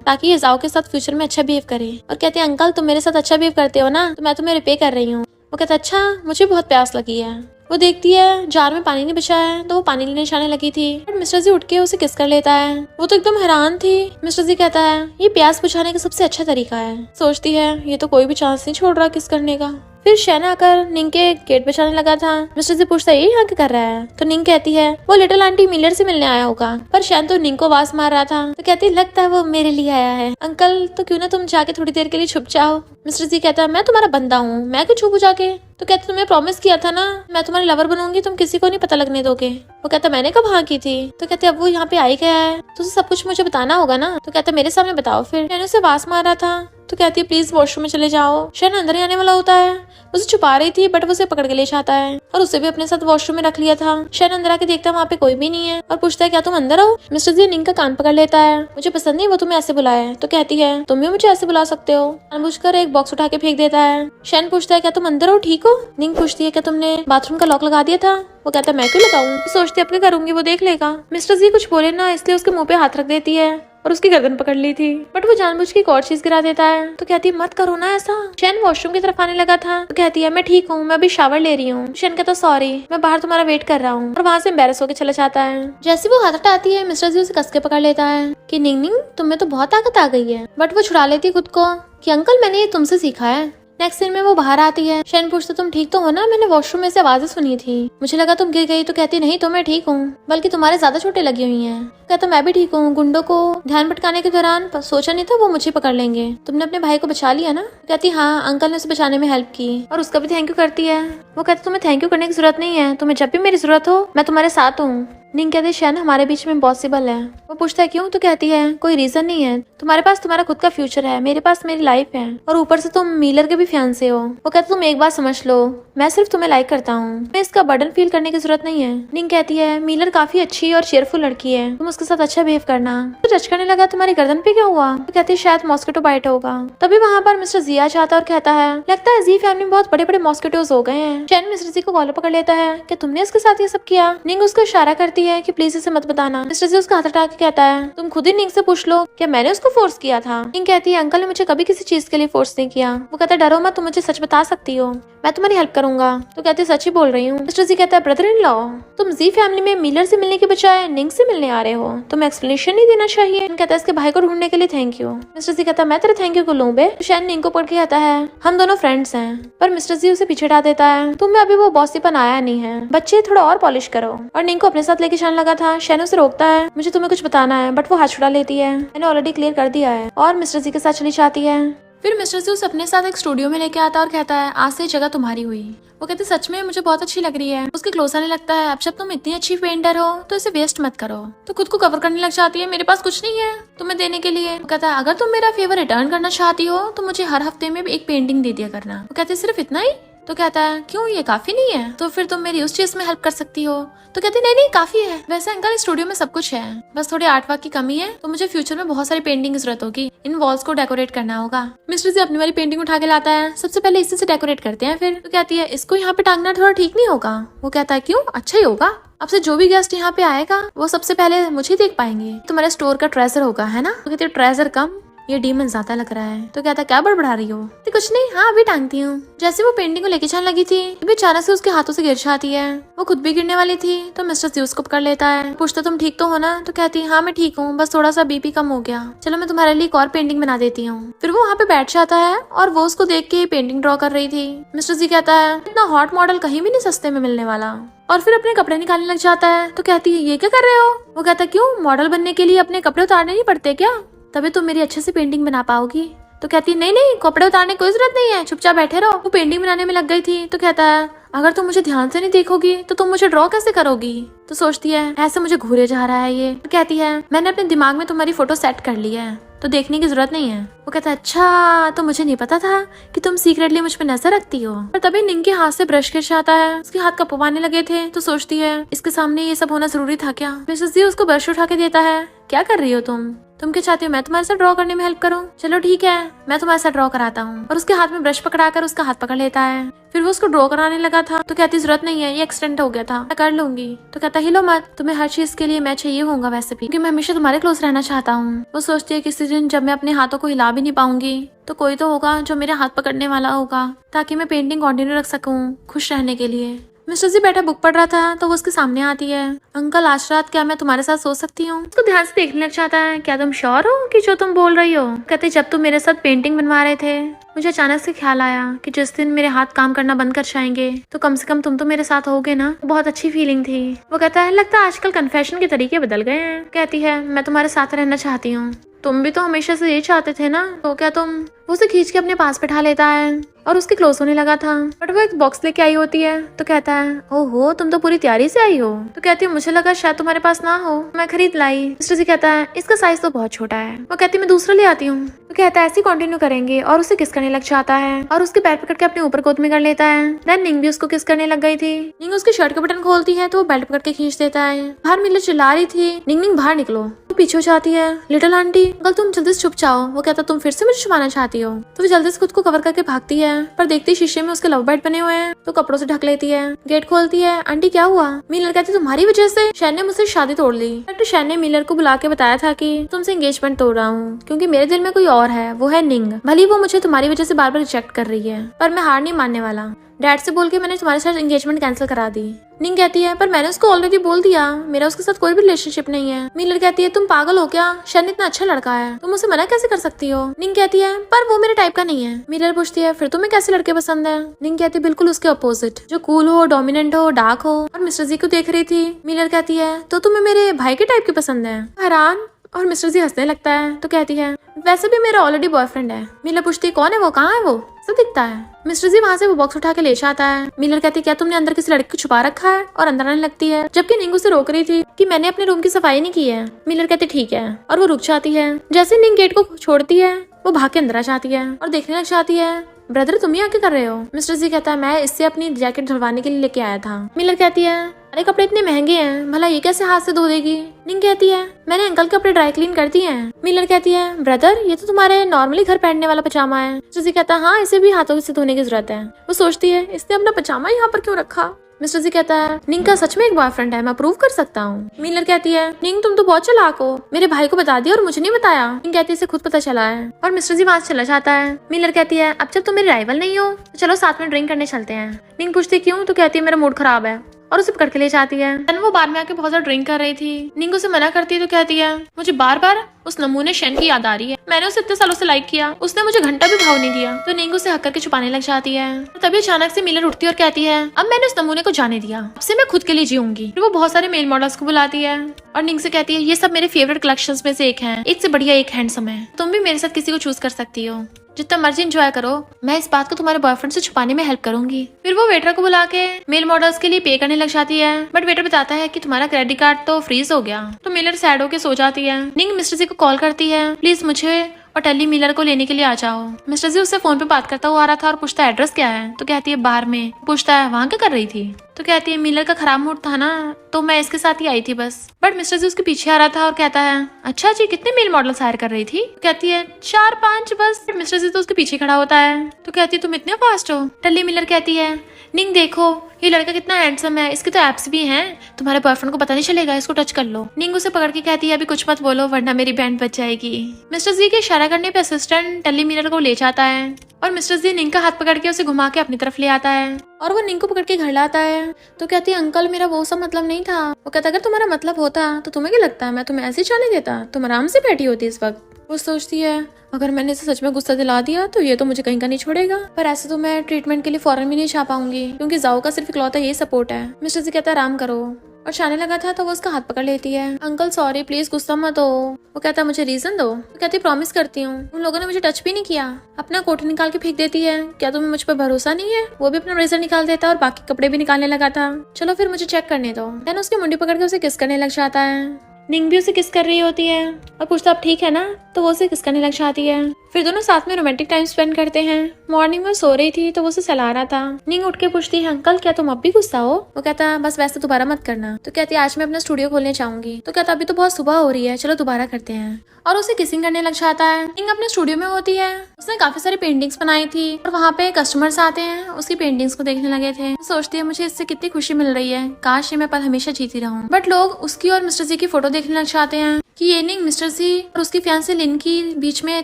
ताकि ये जाओ के साथ फ्यूचर में अच्छा बिहेव करे। और कहती है अंकल तुम मेरे साथ अच्छा बिहेव करते हो ना तो मैं तुम्हें रिपे कर रही हूँ। वो कहता अच्छा मुझे बहुत प्यास लगी है। वो देखती है जार में पानी नहीं बचा है तो वो पानी लेने जाने लगी थी, बट मिस्टर जी उठ के उसे किस कर लेता है। वो तो एकदम हैरान थी। मिस्टर जी कहता है ये प्यास बुझाने का सबसे अच्छा तरीका है। सोचती है ये तो कोई भी चांस नहीं छोड़ रहा किस करने का। फिर शैन आकर निंग के गेट पे जाने लगा था। मिस्टर जी पूछता है ये यहाँ क्या कर रहा है। तो निंग कहती है वो लिटिल आंटी मिलर से मिलने आया होगा, पर शैन तो निंग को आवाज मार रहा था। तो कहती है लगता है वो मेरे लिए आया है। अंकल तो क्यों ना तुम जाके थोड़ी देर के लिए छुप जाओ। मिस्टर जी कहता है मैं तुम्हारा बंदा हूँ, मैं क्यों छुपू जाके। तो कहते तुम्हें प्रॉमिस किया था ना मैं तुम्हारी लवर बनूंगी, तुम किसी को नहीं पता लगने दोगे। वो कहता मैंने कब हाँ की थी। तो कहते अब वो यहाँ पे आई गया है तो उसे सब कुछ मुझे बताना होगा ना। तो कहता मेरे सामने बताओ। फिर मैंने उसे आवाज मार रहा था। तो कहती है प्लीज वॉशरूम में चले जाओ। शैन अंदर ही आने वाला होता है, उसे छुपा रही थी बट वो उसे पकड़ के ले जाता है और उसे भी अपने साथ वॉशरूम में रख लिया था। शैन अंदर आके देखता है वहाँ पे कोई भी नहीं है और पूछता है क्या तुम अंदर हो। मिस्टर जी निंग का कान पकड़ लेता है, मुझे पसंद नहीं वो तुम्हें ऐसे बुलाए। तो कहती है तुम भी मुझे ऐसे बुला सकते हो। जानबूझकर एक बॉक्स उठा के फेंक देता है। शैन पूछता है क्या तुम अंदर हो ठीक हो। निंग पूछती है क्या तुमने बाथरूम का लॉक लगा दिया था। वो कहता है मैं क्यों लगाऊं, सोचती अब क्या करूंगी वो देख लेगा। मिस्टर जी कुछ बोले ना इसलिए उसके मुंह पे हाथ रख देती है और उसकी गर्दन पकड़ ली थी, बट वो जानबूझ के एक और चीज गिरा देता है। तो कहती है मत करो ना ऐसा। शैन वॉशरूम की तरफ आने लगा था। तो कहती है मैं ठीक हूँ, मैं अभी शावर ले रही हूँ। शैन कहता सॉरी मैं बाहर तुम्हारा वेट कर रहा हूँ और वहाँ से एम्बेरस होकर चला जाता है। जैसे वो हाथ हटाती है मिस्टर जी उसे कस के पकड़ लेता है कि निंग निंग तुम्हें तो बहुत ताकत आ गई है, बट वो छुड़ा लेती खुद को कि अंकल मैंने ये तुमसे सीखा है। नेक्स्ट सीन में वो बाहर आती है। शैन पूछता तुम ठीक तो हो ना, मैंने वॉशरूम में से आवाजें सुनी थी, मुझे लगा तुम गिर गई। तो कहती नहीं तो मैं ठीक हूँ, बल्कि तुम्हारे ज्यादा चोटें लगी हुई हैं। कहता मैं भी ठीक हूँ, गुंडों को ध्यान भटकाने के दौरान सोचा नहीं था वो मुझे पकड़ लेंगे, तुमने अपने भाई को बचा लिया ना। कहती हाँ, अंकल ने उसे बचाने में हेल्प की और उसका भी थैंक यू करती है। वो कहती तुम्हें थैंक यू करने की जरूरत नहीं है, तुम्हें जब भी मेरी जरूरत हो मैं तुम्हारे साथ हूँ। निंग कहती शैन हमारे बीच में इम्पॉसिबल है। वो पूछता है क्यों, तो कहती है कोई रीजन नहीं है, तुम्हारे पास तुम्हारा खुद का फ्यूचर है, मेरे पास मेरी लाइफ है, और ऊपर से तुम मिलर के भी फियांसे हो। वो कहते तुम एक बात समझ लो, मैं सिर्फ तुम्हें लाइक करता हूँ, मैं इसका बर्डन फील करने की जरूरत नहीं है। निंग कहती है मिलर काफी अच्छी और चेयरफुल लड़की है, तुम उसके साथ अच्छा बिहेव करना। तो टच करने लगा तुम्हारी गर्दन पे क्या हुआ। तो कहती है शायद मॉस्किटो बाइट होगा। तभी वहाँ पर मिस्टर जिया चाहता और कहता है लगता है जी फैमिली में बहुत बड़े बड़े मॉस्किटोज हो गए हैं। शैन मिस्टर जी को कॉलर पकड़ लेता है कि तुमने इसके साथ ये सब किया। निंग उसको इशारा करती है कि प्लीज इसे मत बताना। मिस्टर जी उसका हाथ हटा के कहता है तुम खुद ही निंग से पूछ लो क्या मैंने उसको फोर्स किया था। निंग कहती है अंकल ने मुझे कभी किसी चीज के लिए फोर्स नहीं किया। वो कहता है डरो मत, तुम मुझे सच बता सकती हो, मैं तुम्हारी हेल्प करूंगा। तो कहते सच ही बोल रही हूँ। मिस्टर जी कहता है ब्रदर इन लॉ, तुम जी फैमिली में मिलर से मिलने के बजाय निंग से मिलने आ रहे हो, तुम्हें एक्सप्लेनेशन नहीं देना चाहिए। कहता है इसके भाई को ढूंढने के लिए थैंक यू। मिस्टर जी कहता है मैं तेरे थैंक यू को लूं बे। शैन निंग को पकड़ के कहता है हम दोनों फ्रेंड्स हैं, पर मिस्टर जी उसे पीछे हटा देता है। तुम्हें अभी वो बॉसीपन आया नहीं है, बच्चे थोड़ा और पॉलिश करो। और निंग को अपने साथ लेके जाने लगा था। शैन उसे रोकता है मुझे तुम्हें कुछ बताना है, बट वो हाथ छुड़ा लेती है, मैंने ऑलरेडी क्लियर कर दिया है, और मिस्टर जी के साथ चली जाती है। फिर मिस्टर जी उसे अपने साथ एक स्टूडियो में लेके आता और कहता है आज से ये जगह तुम्हारी हुई। वो कहते सच में मुझे बहुत अच्छी लग रही है। उसके क्लोज आने लगता है अब जब तुम इतनी अच्छी पेंटर हो तो इसे वेस्ट मत करो। तो खुद को कवर करने लग जाती है मेरे पास कुछ नहीं है तुम्हें देने के लिए। वो कहता है अगर तुम मेरा फेवर रिटर्न करना चाहती हो तो मुझे हर हफ्ते में एक पेंटिंग दे दिया करना। वो कहते सिर्फ इतना ही। तो कहता है क्यों ये काफी नहीं है, तो फिर तुम मेरी उस चीज में हेल्प कर सकती हो। तो कहती नहीं नहीं काफी है, वैसे अंकल स्टूडियो में सब कुछ है, बस थोड़ी आर्ट वर्क की कमी है, तो मुझे फ्यूचर में बहुत सारी पेंटिंग की जरूरत होगी, इन वॉल्स को डेकोरेट करना होगा। मिस्टर जी अपनी वाली पेंटिंग उठा के लाता है, सबसे पहले इसी से डेकोरेट करते हैं। फिर तो कहती है इसको यहाँ पे टांगना थोड़ा ठीक नहीं होगा। वो कहता है क्यों, अच्छा ही होगा, अब से जो भी गेस्ट यहाँ पे आएगा वो सबसे पहले मुझे देख पाएंगे, तुम्हारे स्टोर का ट्रेजर होगा है ना। तो कहती है ट्रेजर कम, ये डीमन ज्यादा लग रहा है। तो कहता क्या बड़बड़ा रही हो। तो कुछ नहीं, हाँ अभी टांगती हूँ। जैसे वो पेंटिंग को लेके जाने लगी थी तभी अचानक से उसके हाथों से गिर जाती है। वो खुद भी गिरने वाली थी तो मिस्टर जी उसको पकड़ लेता है, पूछता तुम ठीक तो हो ना। तो कहती हाँ मैं ठीक हूँ, बस थोड़ा सा बीपी कम हो गया, चलो मैं तुम्हारे लिए एक और पेंटिंग बना देती हूँ। फिर वो वहाँ पे बैठ जाता है और वो उसको देख के पेंटिंग ड्रॉ कर रही थी। मिस्टर जी कहता है इतना हॉट मॉडल कहीं भी नहीं सस्ते में मिलने वाला, और फिर अपने कपड़े निकालने लग जाता है। तो कहती है ये क्या कर रहे हो। वो कहता क्यों, मॉडल बनने के लिए अपने कपड़े उतारने नहीं पड़ते क्या, तभी तुम मेरी अच्छे से पेंटिंग बना पाओगी। तो कहती है नहीं नहीं कपड़े उतारने की कोई जरूरत नहीं है, चुपचाप बैठे रहो। वो पेंटिंग बनाने में लग गई थी। तो कहता है अगर तुम मुझे ध्यान से नहीं देखोगी तो तुम मुझे ड्रॉ कैसे करोगी। तो सोचती है ऐसे मुझे घूरे जा रहा है ये। तो कहती है मैंने अपने दिमाग में तुम्हारी फोटो सेट कर ली है, तो देखने की जरूरत नहीं है। वो कहता है अच्छा, तो मुझे नहीं पता था कि तुम सीक्रेटली मुझ पे नजर रखती हो। पर तभी निंग के हाथ से ब्रश गिर जाता है, उसके हाथ कपवाने लगे थे। तो सोचती है इसके सामने ये सब होना जरूरी था क्या। मिसेस जी उसको ब्रश उठा के देता है, क्या कर रही हो तुम क्या चाहती हो मैं तुम्हारे साथ ड्रॉ करने में हेल्प करूं। चलो ठीक है मैं तुम्हारे साथ ड्रॉ कराता हूँ। और उसके हाथ में ब्रश पकड़ाकर उसका हाथ पकड़ लेता है। फिर वो उसको ड्रॉ कराने लगा था। तो कहती जरूरत नहीं है, ये एक्सीडेंट हो गया था, मैं कर लूंगी। तो कहता हिलो मत, तुम्हें हर चीज के लिए मैं चाहिए होगा वैसे भी, क्योंकि मैं हमेशा तुम्हारे क्लोज रहना चाहता हूँ। वो सोचती है किसी दिन जब मैं अपने हाथों को हिला भी नहीं पाऊंगी तो कोई तो होगा जो मेरे हाथ पकड़ने वाला होगा, ताकि मैं पेंटिंग कंटिन्यू रख सकूं खुश रहने के लिए। मिस्टर जी बैठा बुक पढ़ रहा था तो वो उसके सामने आती है, अंकल आज रात क्या मैं तुम्हारे साथ सो सकती हूँ। उसको ध्यान से देखने लग जाता है, क्या तुम श्योर हो कि जो तुम बोल रही हो। कहते जब तुम मेरे साथ पेंटिंग बनवा रहे थे मुझे अचानक से ख्याल आया कि जिस दिन मेरे हाथ काम करना बंद कर जाएंगे तो कम से कम तुम तो मेरे साथ होगे ना। बहुत अच्छी फीलिंग थी। वो कहता है लगता है आजकल कन्फेशन के तरीके बदल गए हैं। कहती है मैं तुम्हारे साथ रहना चाहती हूँ, तुम भी तो हमेशा से ये चाहते थे ना, तो क्या तुम। वो उसे खींच के अपने पास बैठा लेता है और उसके क्लोज होने लगा था। बट वो एक बॉक्स लेके आई होती है। तो कहता है ओहो तुम तो पूरी तैयारी से आई हो। तो कहती है मुझे लगा शायद तुम्हारे पास ना हो, मैं खरीद लाई। मिस्टर जी कहता है इसका साइज तो बहुत छोटा है। वो कहती है मैं दूसरा ले आती हूँ। तो कहता है ऐसे कंटिन्यू करेंगे, और उसे किस करने लग जाता है और उसके पैर पकड़ के अपने ऊपर गोद में कर लेता है। देन निंग भी उसको किस करने लग गई थी। निंग उसके शर्ट के बटन खोलती है तो वो बेल्ट पकड़ के खींच देता है। बाहर मिलर चिल्ला रही थी निंग बाहर निकलो। तो पीछे जाती है, लिटिल आंटी अंकल तुम जल्दी से छुप जाओ। वो कहता तुम फिर से मुझे छुपाना चाहती हो। तो वो जल्दी से खुद को कवर करके भागती है, पर देखती शीशे में उसके लव बर्ड बने हुए हैं तो कपड़ों से ढक लेती है। गेट खोलती है, आंटी क्या हुआ। मिलर कहती तुम्हारी वजह से शैन ने मुझसे शादी तोड़ ली। बट शैन ने मिलर को बुला के बताया था कि तुमसे एंगेजमेंट तोड़ रहा हूँ क्योंकि मेरे दिल में कोई और है, वो है निंग। भले वो मुझे तुम्हारी वजह से बार बार रिजेक्ट कर रही है पर मैं हार नहीं मानने वाला। डैड से बोल के मैंने तुम्हारे साथ एंगेजमेंट कैंसिल करा दी। निंग कहती है पर मैंने उसको ऑलरेडी बोल दिया, मेरा उसके साथ कोई भी रिलेशनशिप नहीं है। मिलर कहती है तुम पागल हो क्या, शन इतना अच्छा लड़का है, तुम उसे मना कैसे कर सकती हो। निंग कहती है पर वो मेरे टाइप का नहीं है। मिलर पूछती है फिर तुम्हें कैसे लड़के पसंद है। निंग कहती है बिल्कुल उसके अपोजिट, जो कूल हो, डोमिनेंट हो, डार्क हो। और मिस्टर जी को देख रही थी। मिलर कहती है तो तुम्हें मेरे भाई के टाइप की पसंद है। हैरान। और मिस्टर जी हंसने लगता है तो कहती है वैसे भी मेरा ऑलरेडी बॉयफ्रेंड है। मिलर पूछती है कौन है वो, कहाँ है वो, सब दिखता है। मिस्टर जी वहाँ से वो बॉक्स उठा के ले आता है। मिलर कहती है क्या तुमने अंदर किसी लड़के को छुपा रखा है, और अंदर आने लगती है, जबकि निंग उसे रोक रही थी कि मैंने अपने रूम की सफाई नहीं की है। मिलर कहती ठीक है, और वो रुक जाती है। जैसे निंग गेट को छोड़ती है वो भाग के अंदर आ जाती है और देखने लग जाती है ब्रदर तुम यहाँ क्या कर रहे हो। मिस्टर जी कहता है मैं इससे अपनी जैकेट धुलवाने के लिए लेके आया था। मिलर कहती है अरे कपड़े इतने महंगे हैं, भला ये कैसे हाथ से धो देगी। निंग कहती है मैंने अंकल के कपड़े ड्राई क्लीन कर दिए हैं। मिलर कहती है ब्रदर ये तो तुम्हारे नॉर्मली घर पहनने वाला पजामा है। मिस्टर जी कहता है हाँ इसे भी हाथों से धोने की जरूरत है। वो सोचती है इसने अपना पजामा यहाँ पर क्यों रखा। मिस्टर जी कहता है निंग का सच में एक बॉयफ्रेंड है, मैं प्रूव कर सकता हूँ। मिलर कहती है निंग तुम तो बहुत चालाक हो, मेरे भाई को बता दिया और मुझे नहीं बताया। निंग कहती है इसे खुद पता चला है। और मिस्टर जी वहाँ से चला जाता है। मिलर कहती है अब जब तुम मेरी राइवल नहीं हो तो चलो साथ में ड्रिंक करने चलते हैं। निंग पूछती क्यों, तो कहती है मेरा मूड खराब है, और उसे पकड़ के ले जाती है। वो बार में आके बहुत ज्यादा ड्रिंक कर रही थी। निंग उसे मना करती है तो कहती है मुझे बार बार उस नमूने शन की याद आ रही है, मैंने उसे इतने सालों से लाइक किया, उसने मुझे घंटा भी भाव नहीं दिया। तो निंग उसे हक करके छुपाने लग जाती है। तो तभी अचानक से मिलर उठती है और कहती है अब मैंने उस नमूने को जाने दिया, अब से मैं खुद के लिए जीऊंगी। फिर वो बहुत सारे मेल मॉडल्स को बुलाती है और निंग से कहती है ये सब मेरे फेवरेट कलेक्शंस में से एक है, एक से बढ़िया एक हैंडसम है, तुम भी मेरे साथ किसी को चूज कर सकती हो, जितना मर्जी एंजॉय करो, मैं इस बात को तुम्हारे बॉयफ्रेंड से छुपाने में हेल्प करूंगी। फिर वो वेटर को बुला के मेल मॉडल्स के लिए पे करने लग जाती है, बट वेटर बताता है कि तुम्हारा क्रेडिट कार्ड तो फ्रीज हो गया। तो मिलर सैड होके सो जाती है। निंग मिस्टर जी को कॉल करती है प्लीज मुझे और टेली मिलर को लेने के लिए आ जाओ। मिस्टर जी उससे फोन पे बात करता हुआ आ रहा था और पूछता है एड्रेस क्या है। तो कहती है बाहर में। पूछता है वहाँ क्या कर रही थी। तो कहती है मिलर का खराब मूड था ना, तो मैं इसके साथ ही आई थी बस। बट मिस्टर जी उसके पीछे आ रहा था और कहता है अच्छा जी कितने मेल मॉडल्स हायर कर रही थी। तो कहती है 4-5 बस। मिस्टर जी तो उसके पीछे खड़ा होता है। तो कहती है तुम इतने फास्ट हो। टल्ली मिलर कहती है निंग देखो ये लड़का कितना हैंडसम है, इसके तो एप्स भी हैं, तुम्हारे बॉयफ्रेंड को पता नहीं चलेगा, इसको टच कर लो। निंग उसे पकड़ के कहती है अभी कुछ मत बोलो वरना मेरी बैंड बच जाएगी। मिस्टर जी के इशारा करने पे असिस्टेंट टल्ली मिलर को ले जाता है और मिस्टर जी निंग का हाथ पकड़ के उसे घुमा के अपनी तरफ ले आता है और वो निंग को पकड़ के घर लाता है। तो कहती है अंकल मेरा वो सब मतलब नहीं था। वो कहता अगर तुम्हारा मतलब होता तो तुम्हें क्या लगता है मैं तुम्हें ऐसे ही जाने देता, तुम आराम से बैठी होती इस वक्त। वो सोचती है अगर मैंने इसे सच में गुस्सा दिला दिया तो ये तो मुझे कहीं का नहीं छोड़ेगा, पर ऐसे तो मैं ट्रीटमेंट के लिए फौरन भी नहीं छा पाऊंगी क्योंकि जाओ का सिर्फ इकलौता यही सपोर्ट है। मिस्टर जी कहता है आराम करो और जाने लगा था तो वो उसका हाथ पकड़ लेती है। अंकल सॉरी प्लीज गुस्सा मत हो। वो कहता है मुझे रीजन दो। तो कहती प्रॉमिस करती हूँ। उन लोगों ने मुझे टच भी नहीं किया। अपना कोट निकाल के फेंक देती है। क्या तुम्हें मुझ पर भरोसा नहीं है। वो भी अपना रेजर निकाल देता और बाकी कपड़े भी निकालने लगा था। चलो फिर मुझे चेक करने दो। देन उसकी मुंडी पकड़ के उसे किस करने लग जाता है। निंग भी उसे किस कर रही होती है और पूछता अब ठीक है ना, तो वो उसे किस करने लग जाती है। फिर दोनों साथ में रोमांटिक टाइम स्पेंड करते हैं। मॉर्निंग में सो रही थी तो वो उसे सहला रहा था। निंग उठ के पूछती है अंकल क्या तुम अब भी गुस्सा हो। वो कहता है बस वैसे दोबारा मत करना। तो कहती है आज मैं अपना स्टूडियो खोलने चाहूंगी। तो कहता अभी तो बहुत सुबह हो रही है, चलो दोबारा करते हैं। और उसे किसिंग करने लग जाता है। निंग अपने स्टूडियो में होती है। उसने काफी सारी पेंटिंग्स बनाई थी और वहाँ पे कस्टमर्स आते हैं उसकी पेंटिंग्स को देखने लगे थे। सोचती है मुझे इससे कितनी खुशी मिल रही है, काश ये मैं पल हमेशा जीती रहूं। बट लोग उसकी और मिस्टर जी की फोटो देखने लग जाते हैं कि ये निंग मिस्टर जी और उसकी फियांसे लिन की बीच में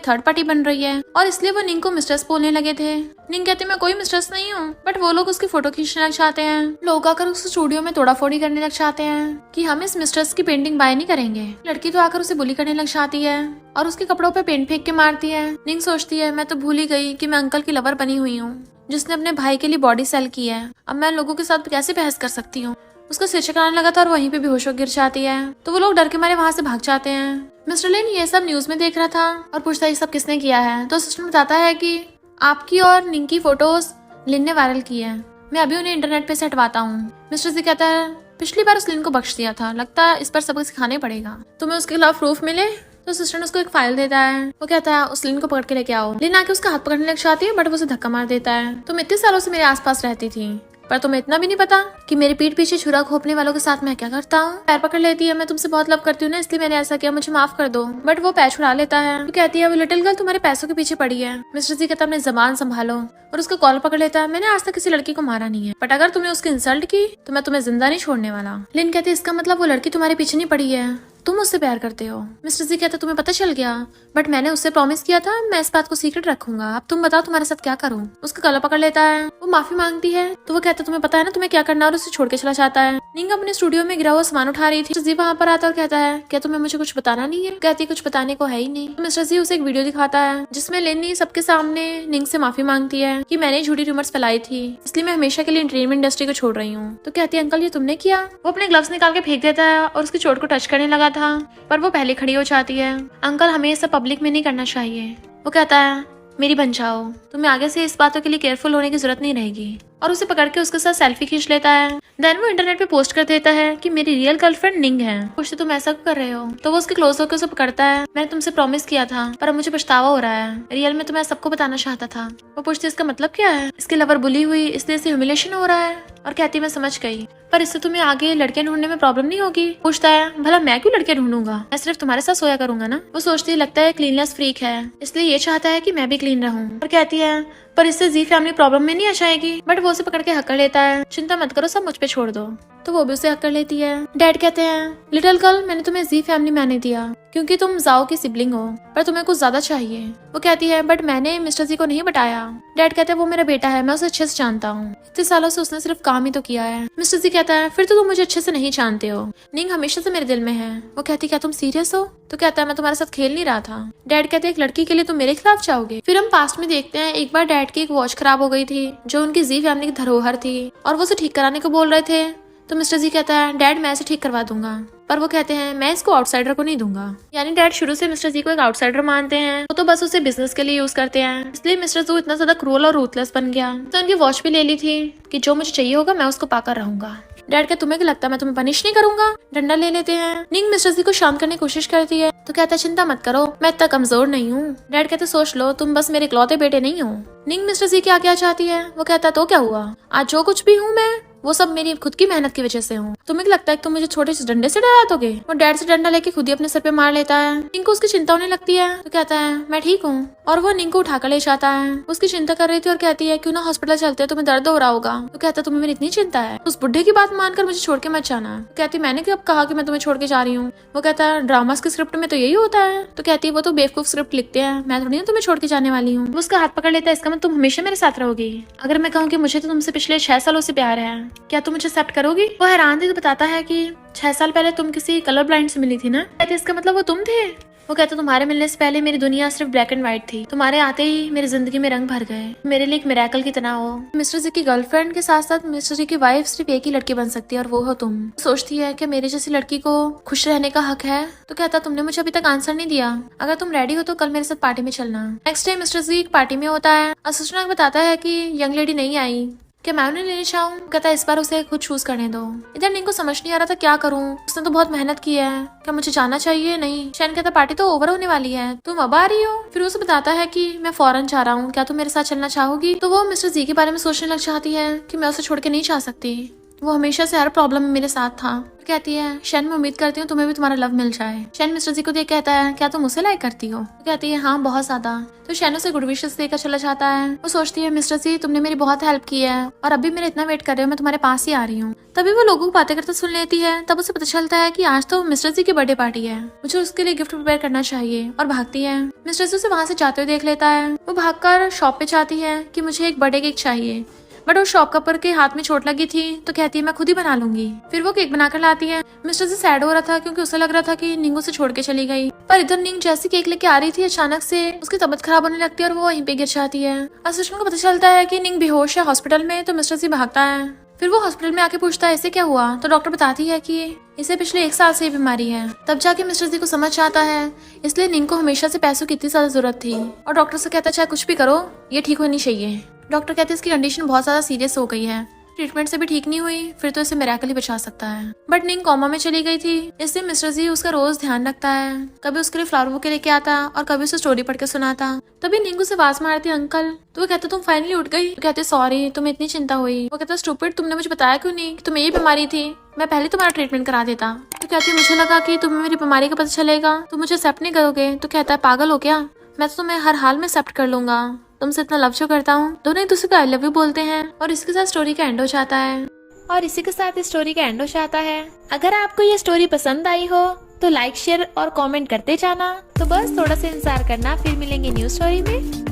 थर्ड पार्टी बन रही है और इसलिए वो निंग को मिस्टर्स बोलने लगे थे। निंग कहती मैं कोई मिस्टर्स नहीं हूँ, बट वो लोग उसकी फोटो खींचने लग जाते हैं। लोग आकर उस स्टूडियो में तोड़ाफोड़ी करने लग जाते हैं कि हम इस मिस्टर्स की पेंटिंग बाय नहीं करेंगे। लड़की तो आकर उसे बुली करने लग जाती है और उसके कपड़ों पे पेंट फेंक के मारती है। निंग सोचती है मैं तो भूल ही गई कि मैं अंकल की लवर बनी हुई हूँ जिसने अपने भाई के लिए बॉडी सेल की है। अब मैं लोगों के साथ कैसे बहस कर सकती हूँ। उसका सिर चकराने लगा था और वहीं पे बेहोश होकर गिर जाती है। तो वो लोग डर के मारे वहाँ से भाग जाते हैं। मिस्टर लिन ये सब न्यूज में देख रहा था और पूछता है ये सब किसने किया है। तो असिस्टेंट बताता है कि आपकी और निंग की फोटोज लिन ने वायरल की है, मैं अभी उन्हें इंटरनेट पे से हटवाता हूँ। मिस्टर जी कहता है पिछली बार उस लिन को बख्श दिया था, लगता है इस पर सबक सिखाने पड़ेगा, तुम्हें उसके खिलाफ प्रूफ मिले। तो असिस्टेंट उसको एक फाइल देता है। वो कहता है उस लिन को पकड़ के लेके आओ। लिन आके उसका हाथ पकड़ने लग जाती है बट वो उसे धक्का मार देता है। तुम इतने सालों से मेरे आसपास रहती थी पर तुम्हें इतना भी नहीं पता कि मेरे पीठ पीछे छुरा घोंपने वालों के साथ मैं क्या करता हूँ। पैर पकड़ लेती है मैं तुमसे बहुत लव करती हूँ ना इसलिए मैंने ऐसा किया, मुझे माफ कर दो। बट वो पैर छुड़ा लेता है। तो कहती है वो लिटिल गर्ल तुम्हारे पैसों के पीछे पड़ी है। मिस्टर जी कहता अपने जबान संभालो और उसका कॉलर पकड़ लेता है। मैंने आज तक किसी लड़की को मारा नहीं है बट अगर तुमने उसकी इंसल्ट की तो मैं तुम्हें जिंदा नहीं छोड़ने वाला। लिन कहती है इसका मतलब वो लड़की तुम्हारे पीछे नहीं पड़ी है, तुम मुझसे प्यार करते हो। मिस्टर जी कहता तुम्हें पता चल गया, बट मैंने उससे प्रॉमिस किया था मैं इस बात को सीक्रेट रखूंगा। अब तुम बताओ तुम्हारे साथ क्या करूँ। उसका गला पकड़ लेता है, वो माफी मांगती है तो वो कहता तुम्हें पता है ना तुम्हें क्या करना, और उसे छोड़ के चला जाता है। निंग अपने स्टूडियो में गिरा हुआ सामान उठा रही थी। जी वहाँ पर आता और कहता है क्या तुम्हें मुझे कुछ बताना नहीं है। कहती कुछ बताने को है ही नहीं। तो मिस्टर जी उसे एक वीडियो दिखाता है जिसमें लेनी सबके सामने निंग से माफी मांगती है कि मैंने झूठी रूमर्स फैलाई थी, इसलिए मैं हमेशा के लिए एंटरटेनमेंट इंडस्ट्री को छोड़ रही हूँ। तो कहती है अंकल ये तुमने किया। वो अपने ग्लव्स निकाल के फेंक देता है और उसकी चोट को टच करने लगा था, पर वो पहले खड़ी हो जाती है। अंकल हमें ये सब पब्लिक में नहीं करना चाहिए। वो कहता है मेरी बन जाओ, तुम्हें आगे से इस बातों के लिए केयरफुल होने की जरूरत नहीं रहेगी, और उसे पकड़ के उसके साथ सेल्फी खींच लेता है। देन वो इंटरनेट पे पोस्ट कर देता है कि मेरी रियल गर्लफ्रेंड निंग है, कुछ तुम ऐसा क्यों कर रहे हो। तो वो उसके क्लोज होकर उसे पकड़ता है, मैंने तुमसे प्रॉमिस किया था पर अब मुझे पछतावा हो रहा है, रियल में तुम्हें सबको बताना चाहता था। वो पूछती है इसका मतलब क्या है। इसके लवर बुली हुई इसलिए इसे ह्यूमिलेशन हो रहा है, और कहती मैं समझ गई, पर इससे तुम्हें आगे लड़के ढूंढने में प्रॉब्लम नहीं होगी। पूछता है भला मैं क्यों लड़के ढूंढूंगा, मैं सिर्फ तुम्हारे साथ सोया करूंगा ना। वो सोचती है लगता है क्लीननेस फ्रीक है, इसलिए ये चाहता है कि मैं भी क्लीन रहूं। और कहती है पर इससे जी फैमिली प्रॉब्लम में नहीं आ जाएगी। बट वो उसे पकड़ के हक कर लेता है, चिंता मत करो सब मुझ पे छोड़ दो। तो वो भी उसे हक कर लेती है। डैड कहते हैं लिटिल गर्ल मैंने तुम्हें जी फैमिली में आने दिया क्योंकि तुम जाओ की सिबलिंग हो, पर तुम्हें कुछ ज्यादा चाहिए। वो कहती है बट मैंने मिस्टर जी को नहीं बताया। डैड कहते हैं वो मेरा बेटा है, मैं उसे अच्छे से जानता हूँ, इतने सालों से उसने सिर्फ काम ही तो किया है। मिस्टर जी कहता है फिर तो तुम मुझे अच्छे से नहीं जानते हो, निंग हमेशा से मेरे दिल में है। वो कहती क्या तुम सीरियस हो। तो कहता है मैं तुम्हारे साथ खेल नहीं रहा था। डैड कहते हैं एक लड़की के लिए तुम मेरे खिलाफ जाओगे। फिर हम पास्ट में देखते हैं एक बार डैड की एक वॉच खराब हो गई थी जो उनकी जी फैमिली की धरोहर थी, और वो उसे ठीक कराने को बोल रहे थे। तो मिस्टर जी कहता है डैड मैं इसे ठीक करवा दूंगा, पर वो कहते हैं मैं इसको आउटसाइडर को नहीं दूंगा। यानी डैड शुरू से मिस्टर जी को एक आउटसाइडर मानते हैं, वो तो बस उसे बिजनेस के लिए यूज करते हैं, इसलिए मिस्टर जी इतना ज्यादा क्रूअल और रूथलेस बन गया। तो उनकी वॉच भी ले ली थी कि जो मुझे चाहिए होगा मैं उसको पाकर रहूंगा। डैड क्या तुम्हें क्या लगता है मैं तुम्हें पनिश नहीं करूंगा। डंडा ले लेते हैं। निंग मिस्टर जी को शांत करने की कोशिश करती है, तो कहता है चिंता मत करो मैं इतना कमजोर नहीं हूँ। डैड कहते सोच लो तुम बस मेरे इकलौते बेटे नहीं हो। निंग मिस्टर जी क्या क्या चाहती है। वो कहता तो क्या हुआ, आज जो कुछ भी हूँ मैं वो सब मेरी खुद की मेहनत की वजह से हूँ। तुम्हें क्या लगता है कि तुम मुझे छोटे से डंडे से डरा दोगे। वो डैड से डंडा लेके खुद ही अपने सर पे मार लेता है। निंग को उसकी चिंता होने लगती है, तो कहता है मैं ठीक हूँ, और वो निंग को उठाकर ले जाता है। उसकी चिंता कर रही थी और कहती है क्यों ना हॉस्पिटल चलते, तुम्हें दर्द हो रहा होगा। तो कहता तुम्हें मेरी इतनी चिंता है, उस बुढ़े की बात मानकर मुझे छोड़ के मत जाना। तो कहती मैंने कब कहा कि मैं तुम्हें छोड़ के जा रही हूँ। वो कहता है ड्रामास के स्क्रिप्ट में तो यही होता है। तो कहती है वो तो बेवकूफ स्क्रिप्ट लिखते हैं, मैं थोड़ी ना तुम्हें छोड़ के जाने वाली हूँ। वो उसका हाथ पकड़ लेता है, इसका मतलब तुम हमेशा मेरे साथ रहोगी। अगर मैं कहूँ कि मुझे तो तुमसे पिछले 6 सालों से प्यार है, क्या तुम मुझे एक्सेप्ट करोगी। वो हैरान थी तो बताता है कि 6 साल पहले तुम किसी कलर ब्लाइंड से मिली थी ना। कहते इसका मतलब वो तुम थे। वो कहते तुम्हारे मिलने से पहले मेरी दुनिया सिर्फ ब्लैक एंड व्हाइट थी, तुम्हारे आते ही मेरी जिंदगी में रंग भर गए, मेरे लिए एक मिरेकल की तरह हो। मिस्टर जी की गर्लफ्रेंड के साथ साथ मिस्टर जी की वाइफ सिर्फ एक ही लड़की बन सकती है और वो हो तुम। सोचती है कि मेरे जैसी लड़की को खुश रहने का हक है। तो कहता तुमने मुझे अभी तक आंसर नहीं दिया, अगर तुम रेडी हो तो कल मेरे साथ पार्टी में चलना। नेक्स्ट डे मिस्टर जी एक पार्टी में होता है। असिस्टेंट बताता है कि यंग लेडी नहीं आई, क्या मैं उन्हें लेने चाहूँ। कहता है इस बार उसे खुद चूज करने दो। इधर निंग को समझ नहीं आ रहा था क्या करूँ, उसने तो बहुत मेहनत की है, क्या मुझे जाना चाहिए नहीं। शैन कहता पार्टी तो ओवर होने वाली है, तुम अब आ रही हो। फिर उसे बताता है कि मैं फॉरेन जा रहा हूँ, क्या तुम मेरे साथ चलना चाहोगी। तो वो मिस्टर जी के बारे में सोचने लग जाती है कि मैं उसे छोड़ के नहीं जा सकती, वो हमेशा से हर प्रॉब्लम में मेरे साथ था। कहती है शैन मैं उम्मीद करती हूँ तुम्हें भी तुम्हारा लव मिल जाए। शैन मिस्टर जी को देख कहता है क्या तुम उसे लाइक करती हो। कहती है हाँ बहुत ज्यादा। तो शैन उसे गुड विशेस देकर चला जाता है। वो सोचती है मिस्टर जी तुमने मेरी बहुत हेल्प की है और अभी मेरे इतना वेट कर रहे हो, मैं तुम्हारे पास ही आ रही हूँ। तभी वो लोगों को बातें करते सुन लेती है। तब उसे पता चलता है कि आज तो मिस्टर जी की बर्थडे पार्टी है, मुझे उसके लिए गिफ्ट प्रिपेयर करना चाहिए, और भागती है। मिस्टर जी उसे वहाँ से जाते हुए देख लेता है। वो भागकर शॉप पे जाती है कि मुझे एक बर्थडे केक चाहिए, बट वो शॉपकीपर के हाथ में चोट लगी थी तो कहती है मैं खुद ही बना लूंगी। फिर वो केक बनाकर लाती है। मिस्टर जी सैड हो रहा था क्योंकि उसे लग रहा था कि निंग उसे छोड़ के चली गई, पर इधर निंग जैसी केक लेके आ रही थी अचानक से उसकी तबीयत खराब होने लगती है और वो वहीं पे गिर जाती है। असिस्टेंट को पता चलता है कि निंग बेहोश है हॉस्पिटल में, तो मिस्टर जी भागता है। फिर वो हॉस्पिटल में आके पूछता है इसे क्या हुआ। तो डॉक्टर बताती है कि इसे पिछले 1 साल से ये बीमारी है। तब जाके मिस्टर जी को समझ आता है, इसलिए निंग को हमेशा से पैसों की इतनी ज्यादा जरूरत थी। और डॉक्टर से कहता है चाहे कुछ भी करो ये ठीक होनी चाहिए। डॉक्टर कहते हैं इसकी कंडीशन बहुत ज्यादा सीरियस हो गई है, ट्रीटमेंट से भी ठीक नहीं हुई, फिर तो इसे मिरेकल ही बचा सकता है। बट निंग कोमा में चली गई थी, इसलिए मिस्टर जी उसका रोज ध्यान रखता है, कभी उसके लिए फ्लावर बुके लेके आता और कभी उसे स्टोरी पढ़ के सुनाता। तभी निंग उसे आवाज मारती अंकल। तो वो कहते तुम फाइनली उठ गई। तो कहते सॉरी तुम्हें इतनी चिंता हुई। वो कहता स्टूपिड तुमने मुझे बताया क्यों नहीं कि तुम्हें ये बीमारी थी, मैं पहले तुम्हारा ट्रीटमेंट करा देता। तो कहती मुझे लगा कि तुम्हें मेरी बीमारी का पता चलेगा तो मुझे एक्सेप्ट नहीं करोगे। तो कहता है पागल हो क्या, मैं तो तुम्हें हर हाल में एक्सेप्ट कर लूंगा, तुमसे इतना लव जो करता हूँ। दोनों एक दूसरे को आई लव यू बोलते हैं और इसके साथ स्टोरी का एंड हो जाता है। और इसी के साथ इस स्टोरी का एंड हो जाता है। अगर आपको ये स्टोरी पसंद आई हो तो लाइक शेयर और कमेंट करते जाना। तो बस थोड़ा सा इंतजार करना, फिर मिलेंगे न्यू स्टोरी में।